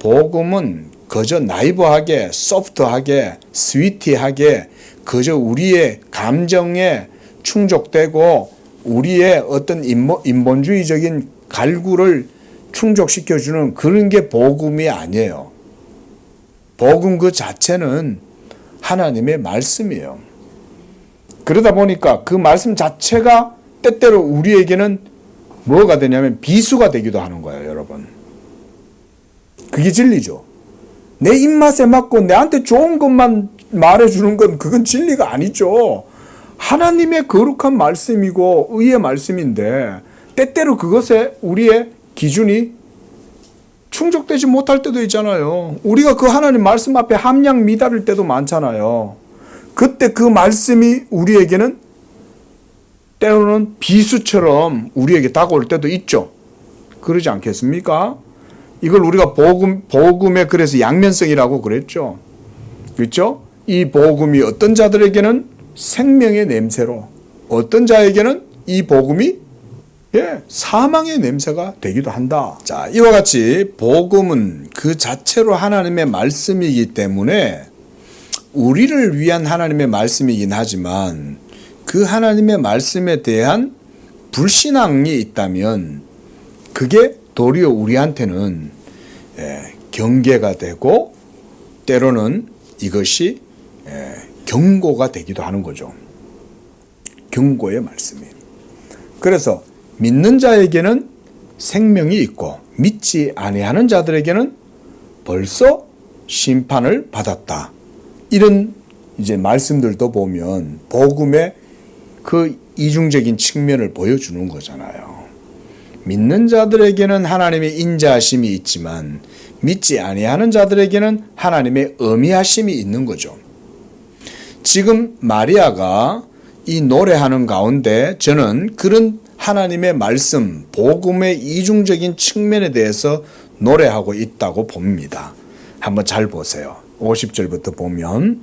복음은 그저 나이브하게, 소프트하게, 스위티하게 그저 우리의 감정에 충족되고 우리의 어떤 인본주의적인 갈구를 충족시켜주는 그런 게 복음이 아니에요. 복음 그 자체는 하나님의 말씀이에요. 그러다 보니까 그 말씀 자체가 때때로 우리에게는 뭐가 되냐면 비수가 되기도 하는 거예요, 여러분. 그게 진리죠. 내 입맛에 맞고 내한테 좋은 것만 말해주는 건 그건 진리가 아니죠. 하나님의 거룩한 말씀이고 의의 말씀인데 때때로 그것에 우리의 기준이 충족되지 못할 때도 있잖아요. 우리가 그 하나님 말씀 앞에 함량 미달일 때도 많잖아요. 그때 그 말씀이 우리에게는 때로는 비수처럼 우리에게 다가올 때도 있죠. 그러지 않겠습니까? 이걸 우리가 복음의 그래서 양면성이라고 그랬죠. 그렇죠? 이 복음이 어떤 자들에게는 생명의 냄새로, 어떤 자에게는 이 복음이 사망의 냄새가 되기도 한다. 자, 이와 같이 복음은 그 자체로 하나님의 말씀이기 때문에 우리를 위한 하나님의 말씀이긴 하지만 그 하나님의 말씀에 대한 불신앙이 있다면 그게 도리어 우리한테는 경계가 되고 때로는 이것이 경고가 되기도 하는 거죠. 경고의 말씀이에요. 그래서 믿는 자에게는 생명이 있고 믿지 아니하는 자들에게는 벌써 심판을 받았다. 이런 이제 말씀들도 보면 복음의 그 이중적인 측면을 보여주는 거잖아요. 믿는 자들에게는 하나님의 인자하심이 있지만 믿지 아니하는 자들에게는 하나님의 엄히하심이 있는 거죠. 지금 마리아가 이 노래하는 가운데 저는 그런 하나님의 말씀, 복음의 이중적인 측면에 대해서 노래하고 있다고 봅니다. 한번 잘 보세요. 50절부터 보면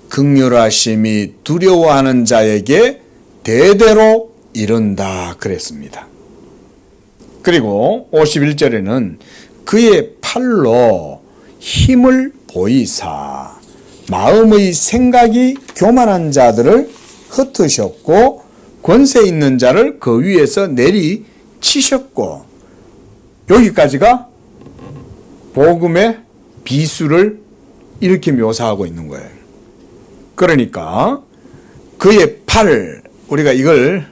긍휼하심이 두려워하는 자에게 대대로 이른다 그랬습니다. 그리고 51절에는 그의 팔로 힘을 보이사 마음의 생각이 교만한 자들을 흩으셨고 권세 있는 자를 그 위에서 내리치셨고, 여기까지가 복음의 비수를 이렇게 묘사하고 있는 거예요. 그러니까 그의 팔, 우리가 이걸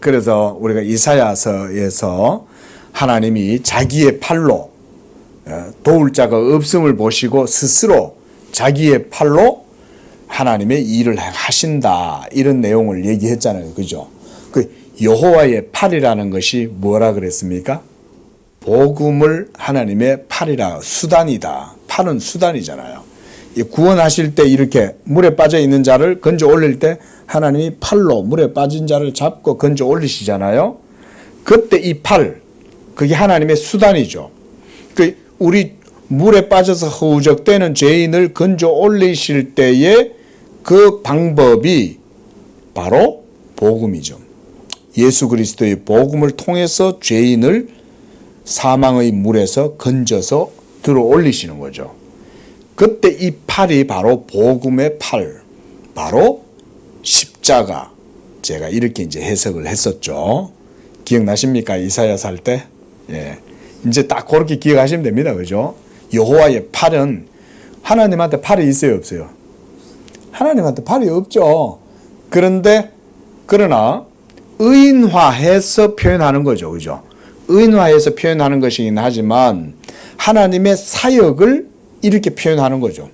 그래서 우리가 이사야서에서 하나님이 자기의 팔로 도울 자가 없음을 보시고 스스로 자기의 팔로 하나님의 일을 하신다, 이런 내용을 얘기했잖아요. 그죠? 그 여호와의 팔이라는 것이 뭐라 그랬습니까? 복음을 하나님의 팔이라, 수단이다. 팔은 수단이잖아요. 구원하실 때 이렇게 물에 빠져 있는 자를 건져 올릴 때 하나님이 팔로 물에 빠진 자를 잡고 건져 올리시잖아요. 그때 이 팔, 그게 하나님의 수단이죠. 그 우리 물에 빠져서 허우적대는 죄인을 건져 올리실 때의 그 방법이 바로 복음이죠. 예수 그리스도의 복음을 통해서 죄인을 사망의 물에서 건져서 들어 올리시는 거죠. 그때 이 팔이 바로 복음의 팔, 바로 십자가. 제가 이렇게 이제 해석을 했었죠. 기억나십니까? 이사야서 할 때? 예. 이제 딱 그렇게 기억하시면 됩니다. 그죠? 여호와의 팔은 하나님한테 팔이 있어요, 없어요? 하나님한테 팔이 없죠. 그러나 의인화해서 표현하는 거죠. 그죠? 의인화해서 표현하는 것이긴 하지만 하나님의 사역을 이렇게 표현하는 거죠.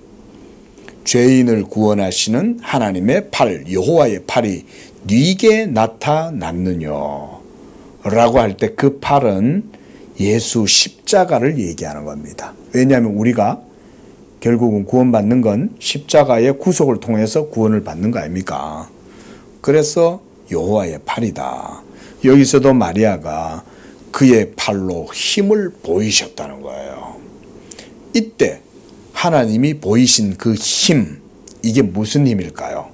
죄인을 구원하시는 하나님의 팔, 여호와의 팔이 네게 나타났느냐 라고 할 때 그 팔은 예수 십자가를 얘기하는 겁니다. 왜냐하면 우리가 결국은 구원받는 건 십자가의 구속을 통해서 구원을 받는 거 아닙니까? 그래서 여호와의 팔이다. 여기서도 마리아가 그의 팔로 힘을 보이셨다는 거예요. 이때 하나님이 보이신 그 힘, 이게 무슨 힘일까요?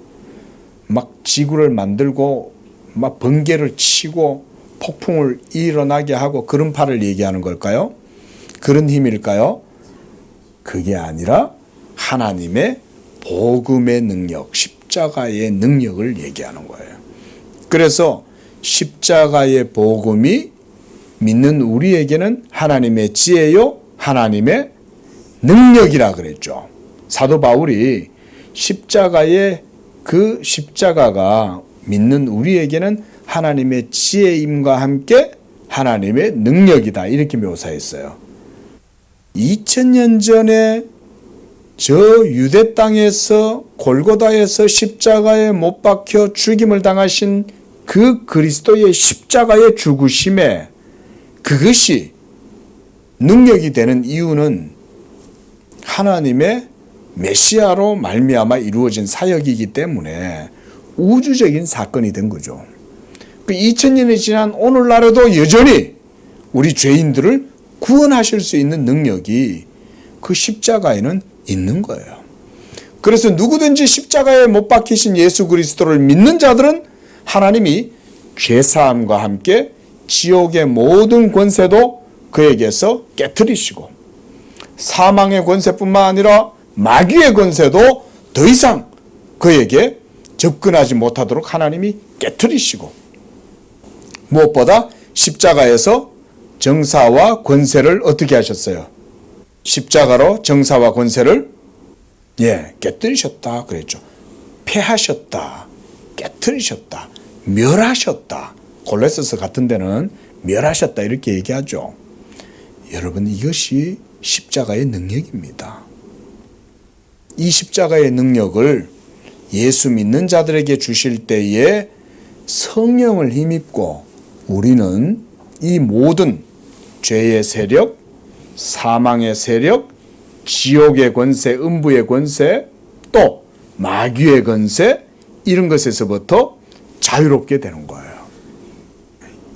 막 지구를 만들고 막 번개를 치고 폭풍을 일어나게 하고 그런 팔을 얘기하는 걸까요? 그런 힘일까요? 그게 아니라 하나님의 복음의 능력, 십자가의 능력을 얘기하는 거예요. 그래서 십자가의 복음이 믿는 우리에게는 하나님의 지혜요, 하나님의 능력이라 그랬죠. 사도 바울이 십자가의 그 십자가가 믿는 우리에게는 하나님의 지혜임과 함께 하나님의 능력이다 이렇게 묘사했어요. 2000년 전에 저 유대 땅에서 골고다에서 십자가에 못 박혀 죽임을 당하신 그 그리스도의 십자가의 죽으심에 그것이 능력이 되는 이유는 하나님의 메시아로 말미암아 이루어진 사역이기 때문에 우주적인 사건이 된 거죠. 그 2000년이 지난 오늘날에도 여전히 우리 죄인들을 구원하실 수 있는 능력이 그 십자가에는 있는 거예요. 그래서 누구든지 십자가에 못 박히신 예수 그리스도를 믿는 자들은 하나님이 죄사함과 함께 지옥의 모든 권세도 그에게서 깨트리시고 사망의 권세뿐만 아니라 마귀의 권세도 더 이상 그에게 접근하지 못하도록 하나님이 깨트리시고 무엇보다 십자가에서 정사와 권세를 어떻게 하셨어요? 십자가로 정사와 권세를 깨뜨리셨다 그랬죠. 패하셨다, 깨뜨리셨다, 멸하셨다. 골로새서 같은 데는 멸하셨다 이렇게 얘기하죠. 여러분 이것이 십자가의 능력입니다. 이 십자가의 능력을 예수 믿는 자들에게 주실 때에 성령을 힘입고 우리는 이 모든 죄의 세력, 사망의 세력, 지옥의 권세, 음부의 권세, 또 마귀의 권세 이런 것에서부터 자유롭게 되는 거예요.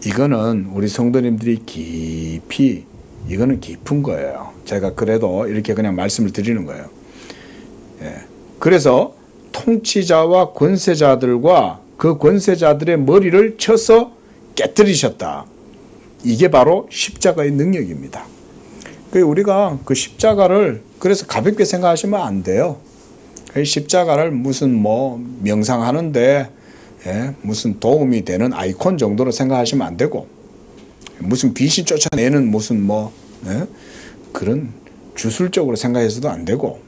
이거는 우리 성도님들이 이거는 깊은 거예요. 제가 그래도 이렇게 그냥 말씀을 드리는 거예요. 그래서 통치자와 권세자들과 그 권세자들의 머리를 쳐서 깨뜨리셨다. 이게 바로 십자가의 능력입니다. 우리가 그 십자가를 그래서 가볍게 생각하시면 안 돼요. 십자가를 무슨 명상하는데 무슨 도움이 되는 아이콘 정도로 생각하시면 안 되고 무슨 귀신 쫓아내는 무슨 그런 주술적으로 생각해서도 안 되고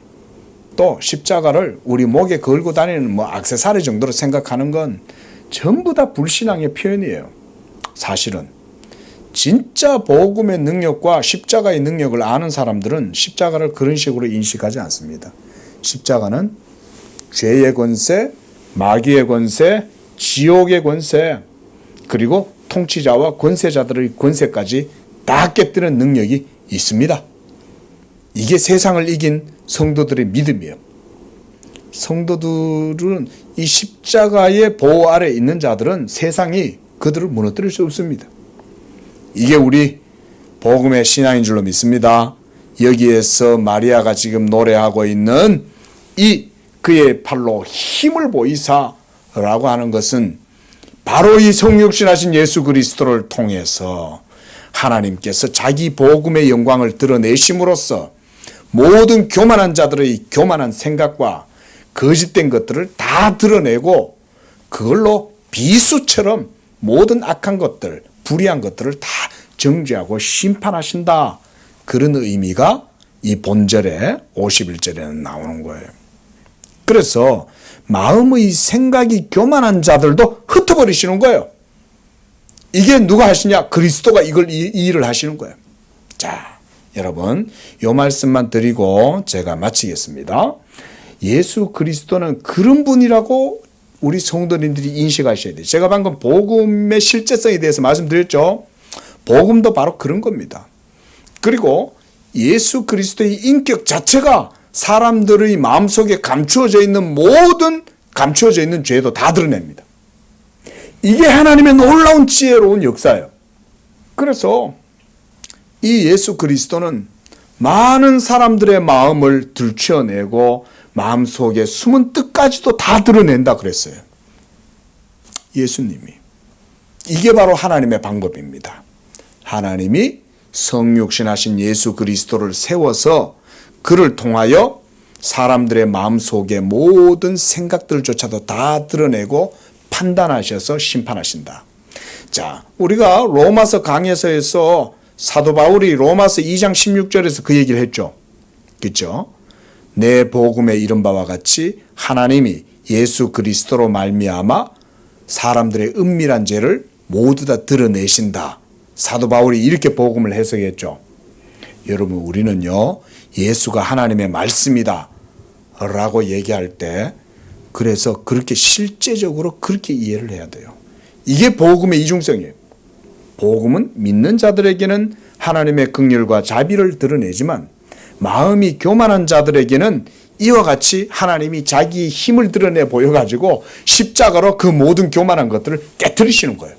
또 십자가를 우리 목에 걸고 다니는 액세서리 정도로 생각하는 건 전부 다 불신앙의 표현이에요. 사실은 진짜 복음의 능력과 십자가의 능력을 아는 사람들은 십자가를 그런 식으로 인식하지 않습니다. 십자가는 죄의 권세, 마귀의 권세, 지옥의 권세, 그리고 통치자와 권세자들의 권세까지 다 깨뜨리는 능력이 있습니다. 이게 세상을 이긴 성도들의 믿음이에요. 성도들은 이 십자가의 보호 아래 있는 자들은 세상이 그들을 무너뜨릴 수 없습니다. 이게 우리 복음의 신앙인 줄로 믿습니다. 여기에서 마리아가 지금 노래하고 있는 이 그의 팔로 힘을 보이사라고 하는 것은 바로 이 성육신하신 예수 그리스도를 통해서 하나님께서 자기 복음의 영광을 드러내심으로써 모든 교만한 자들의 교만한 생각과 거짓된 것들을 다 드러내고 그걸로 비수처럼 모든 악한 것들, 불의한 것들을 다 정죄하고 심판하신다. 그런 의미가 이 본절의 51절에는 나오는 거예요. 그래서 마음의 생각이 교만한 자들도 흩어버리시는 거예요. 이게 누가 하시냐? 그리스도가 이 일을 하시는 거예요. 자, 여러분 이 말씀만 드리고 제가 마치겠습니다. 예수 그리스도는 그런 분이라고 우리 성도님들이 인식하셔야 돼요. 제가 방금 복음의 실제성에 대해서 말씀드렸죠. 복음도 바로 그런 겁니다. 그리고 예수 그리스도의 인격 자체가 사람들의 마음속에 감추어져 있는 모든 감추어져 있는 죄도 다 드러냅니다. 이게 하나님의 놀라운 지혜로운 역사예요. 그래서 이 예수 그리스도는 많은 사람들의 마음을 들춰내고 마음속에 숨은 뜻까지도 다 드러낸다 그랬어요. 예수님이. 이게 바로 하나님의 방법입니다. 하나님이 성육신하신 예수 그리스도를 세워서 그를 통하여 사람들의 마음속의 모든 생각들조차도 다 드러내고 판단하셔서 심판하신다. 자, 우리가 로마서 강해서에서 사도 바울이 로마서 2장 16절에서 그 얘기를 했죠. 그렇죠? 내 복음에 이른 바와 같이 하나님이 예수 그리스도로 말미암아 사람들의 은밀한 죄를 모두 다 드러내신다. 사도 바울이 이렇게 복음을 해석했죠. 여러분, 우리는요, 예수가 하나님의 말씀이다 라고 얘기할 때 그래서 그렇게 실제적으로 그렇게 이해를 해야 돼요. 이게 복음의 이중성이에요. 복음은 믿는 자들에게는 하나님의 긍휼과 자비를 드러내지만 마음이 교만한 자들에게는 이와 같이 하나님이 자기 힘을 드러내 보여가지고 십자가로 그 모든 교만한 것들을 깨트리시는 거예요.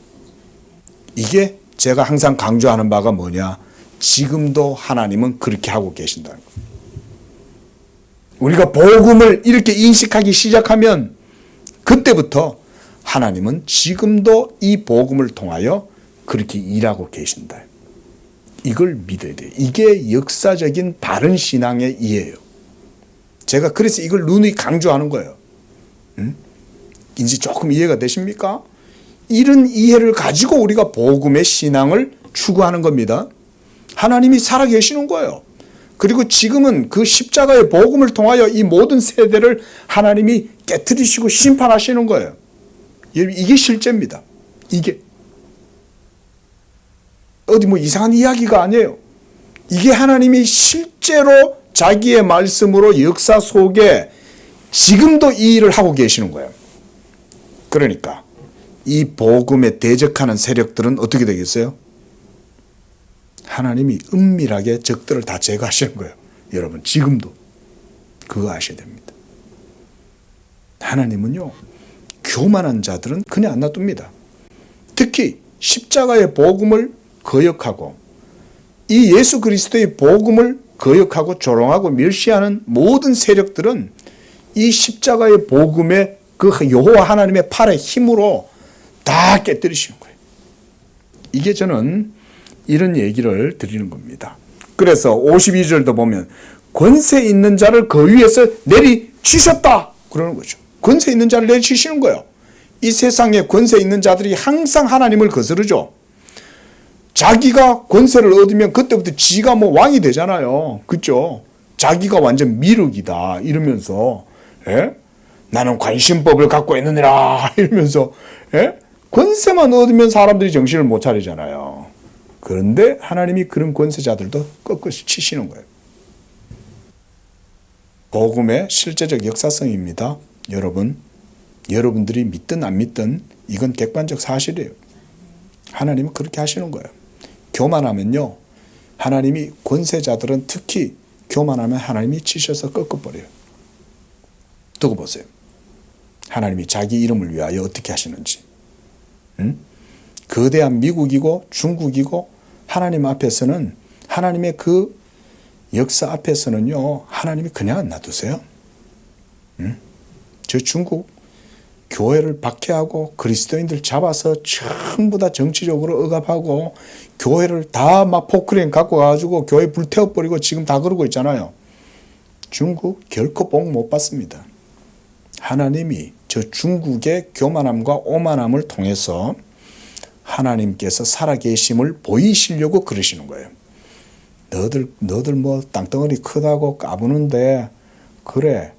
이게 제가 항상 강조하는 바가 뭐냐? 지금도 하나님은 그렇게 하고 계신다는 거예요. 우리가 복음을 이렇게 인식하기 시작하면 그때부터 하나님은 지금도 이 복음을 통하여 그렇게 일하고 계신다. 이걸 믿어야 돼요. 이게 역사적인 바른 신앙의 이해예요. 제가 그래서 이걸 누누이 강조하는 거예요. 이제 조금 이해가 되십니까? 이런 이해를 가지고 우리가 복음의 신앙을 추구하는 겁니다. 하나님이 살아계시는 거예요. 그리고 지금은 그 십자가의 복음을 통하여 이 모든 세대를 하나님이 깨트리시고 심판하시는 거예요. 이게 실제입니다. 이게 어디 뭐 이상한 이야기가 아니에요. 이게 하나님이 실제로 자기의 말씀으로 역사 속에 지금도 이 일을 하고 계시는 거예요. 그러니까 이 복음에 대적하는 세력들은 어떻게 되겠어요? 하나님이 은밀하게 적들을 다 제거하시는 거예요. 여러분, 지금도 그거 아셔야 됩니다. 하나님은요, 교만한 자들은 그냥 안 놔둡니다. 특히 십자가의 복음을 거역하고 이 예수 그리스도의 복음을 거역하고 조롱하고 멸시하는 모든 세력들은 이 십자가의 복음의 그 여호와 하나님의 팔의 힘으로 다 깨뜨리시는 거예요. 이게 저는 이런 얘기를 드리는 겁니다. 그래서 52절도 보면 권세 있는 자를 그 위에서 내리치셨다 그러는 거죠. 권세 있는 자를 내리치시는 거예요. 이 세상에 권세 있는 자들이 항상 하나님을 거스르죠. 자기가 권세를 얻으면 그때부터 지가 뭐 왕이 되잖아요. 그렇죠? 자기가 완전 미륵이다 이러면서 나는 관심법을 갖고 있느니라 이러면서 권세만 얻으면 사람들이 정신을 못 차리잖아요. 그런데 하나님이 그런 권세자들도 꺾어서 치시는 거예요. 복음의 실제적 역사성입니다. 여러분들이 믿든 안 믿든 이건 객관적 사실이에요. 하나님은 그렇게 하시는 거예요. 교만하면요, 하나님이 권세자들은 특히 교만하면 하나님이 치셔서 꺾어버려요. 두고 보세요. 하나님이 자기 이름을 위하여 어떻게 하시는지. 거대한 미국이고 중국이고 하나님 앞에서는 하나님의 그 역사 앞에서는요, 하나님이 그냥 안 놔두세요. 저 중국 교회를 박해하고 그리스도인들 잡아서 전부 다 정치적으로 억압하고 교회를 다 막 포크레인 갖고 가지고 교회 불태워버리고 지금 다 그러고 있잖아요. 중국 결코 복 못 받습니다. 하나님이 저 중국의 교만함과 오만함을 통해서 하나님께서 살아계심을 보이시려고 그러시는 거예요. 너들 뭐 땅덩어리 크다고 까부는데 그래,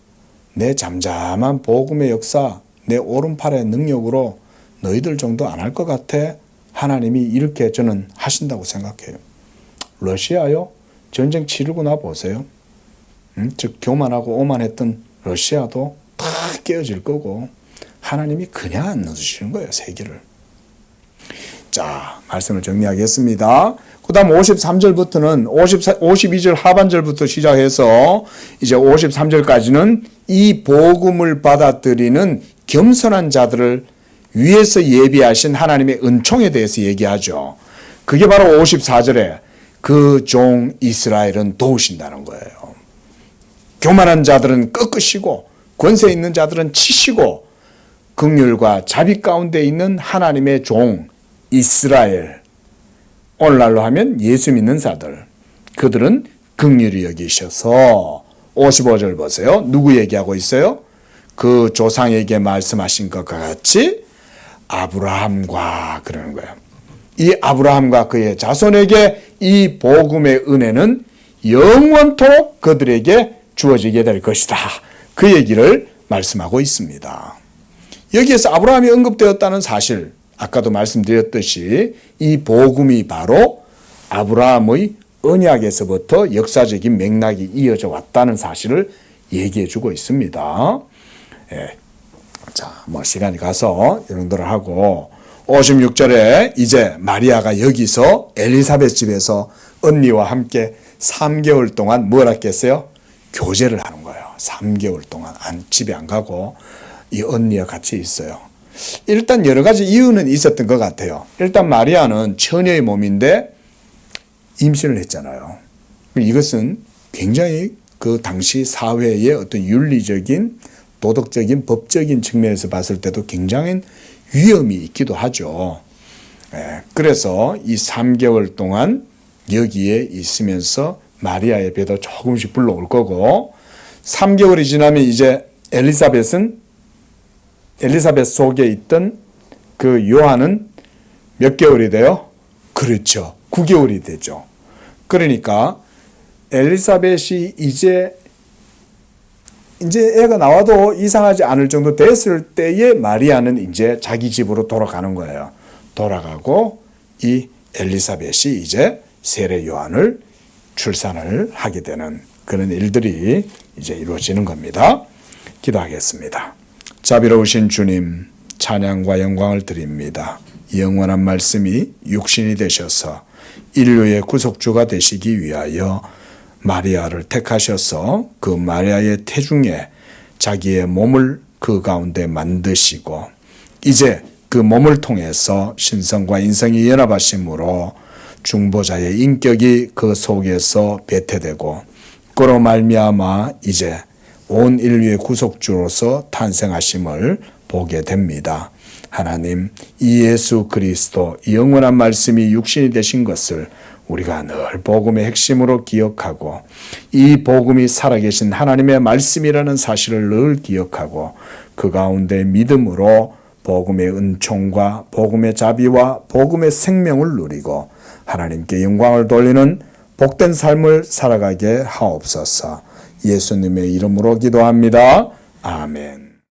내 잠잠한 복음의 역사, 내 오른팔의 능력으로 너희들 정도 안 할 것 같아? 하나님이 이렇게 저는 하신다고 생각해요. 러시아요? 전쟁 치르고 나 보세요. 즉 교만하고 오만했던 러시아도 다 깨어질 거고 하나님이 그냥 안 넣어주시는 거예요. 세계를. 자, 말씀을 정리하겠습니다. 그 다음 53절부터는 52절 하반절부터 시작해서 이제 53절까지는 이 복음을 받아들이는 겸손한 자들을 위해서 예비하신 하나님의 은총에 대해서 얘기하죠. 그게 바로 54절에 그 종 이스라엘은 도우신다는 거예요. 교만한 자들은 꺾으시고 권세 있는 자들은 치시고 긍휼과 자비 가운데 있는 하나님의 종 이스라엘, 오늘날로 하면 예수 믿는 자들, 그들은 긍휼히 여기셔서 55절 보세요. 누구 얘기하고 있어요? 그 조상에게 말씀하신 것과 같이 아브라함과 그러는 거예요. 이 아브라함과 그의 자손에게 이 복음의 은혜는 영원토록 그들에게 주어지게 될 것이다. 그 얘기를 말씀하고 있습니다. 여기에서 아브라함이 언급되었다는 사실, 아까도 말씀드렸듯이 이 복음이 바로 아브라함의 언약에서부터 역사적인 맥락이 이어져 왔다는 사실을 얘기해 주고 있습니다. 예. 자, 시간이 가서 이 정도를 하고 56절에 이제 마리아가 여기서 엘리사벳 집에서 언니와 함께 3개월 동안 뭘 했겠어요? 교제를 하는 거예요. 3개월 동안 집에 안 가고 이 언니와 같이 있어요. 일단 여러 가지 이유는 있었던 것 같아요. 일단 마리아는 처녀의 몸인데 임신을 했잖아요. 이것은 굉장히 그 당시 사회의 어떤 윤리적인, 도덕적인, 법적인 측면에서 봤을 때도 굉장히 위험이 있기도 하죠. 그래서 이 3개월 동안 여기에 있으면서 마리아의 배도 조금씩 불러올 거고 3개월이 지나면 이제 엘리사벳 속에 있던 그 요한은 몇 개월이 돼요? 그렇죠. 9개월이 되죠. 그러니까 엘리사벳이 이제 애가 나와도 이상하지 않을 정도 됐을 때에 마리아는 이제 자기 집으로 돌아가는 거예요. 돌아가고 이 엘리사벳이 이제 세례 요한을 출산을 하게 되는 그런 일들이 이제 이루어지는 겁니다. 기도하겠습니다. 자비로우신 주님, 찬양과 영광을 드립니다. 영원한 말씀이 육신이 되셔서 인류의 구속주가 되시기 위하여 마리아를 택하셔서 그 마리아의 태중에 자기의 몸을 그 가운데 만드시고 이제 그 몸을 통해서 신성과 인성이 연합하심으로 중보자의 인격이 그 속에서 배태되고 그로 말미암아 이제 온 인류의 구속주로서 탄생하심을 보게 됩니다. 하나님, 이 예수 그리스도 영원한 말씀이 육신이 되신 것을 우리가 늘 복음의 핵심으로 기억하고 이 복음이 살아계신 하나님의 말씀이라는 사실을 늘 기억하고 그 가운데 믿음으로 복음의 은총과 복음의 자비와 복음의 생명을 누리고 하나님께 영광을 돌리는 복된 삶을 살아가게 하옵소서. 예수님의 이름으로 기도합니다. 아멘.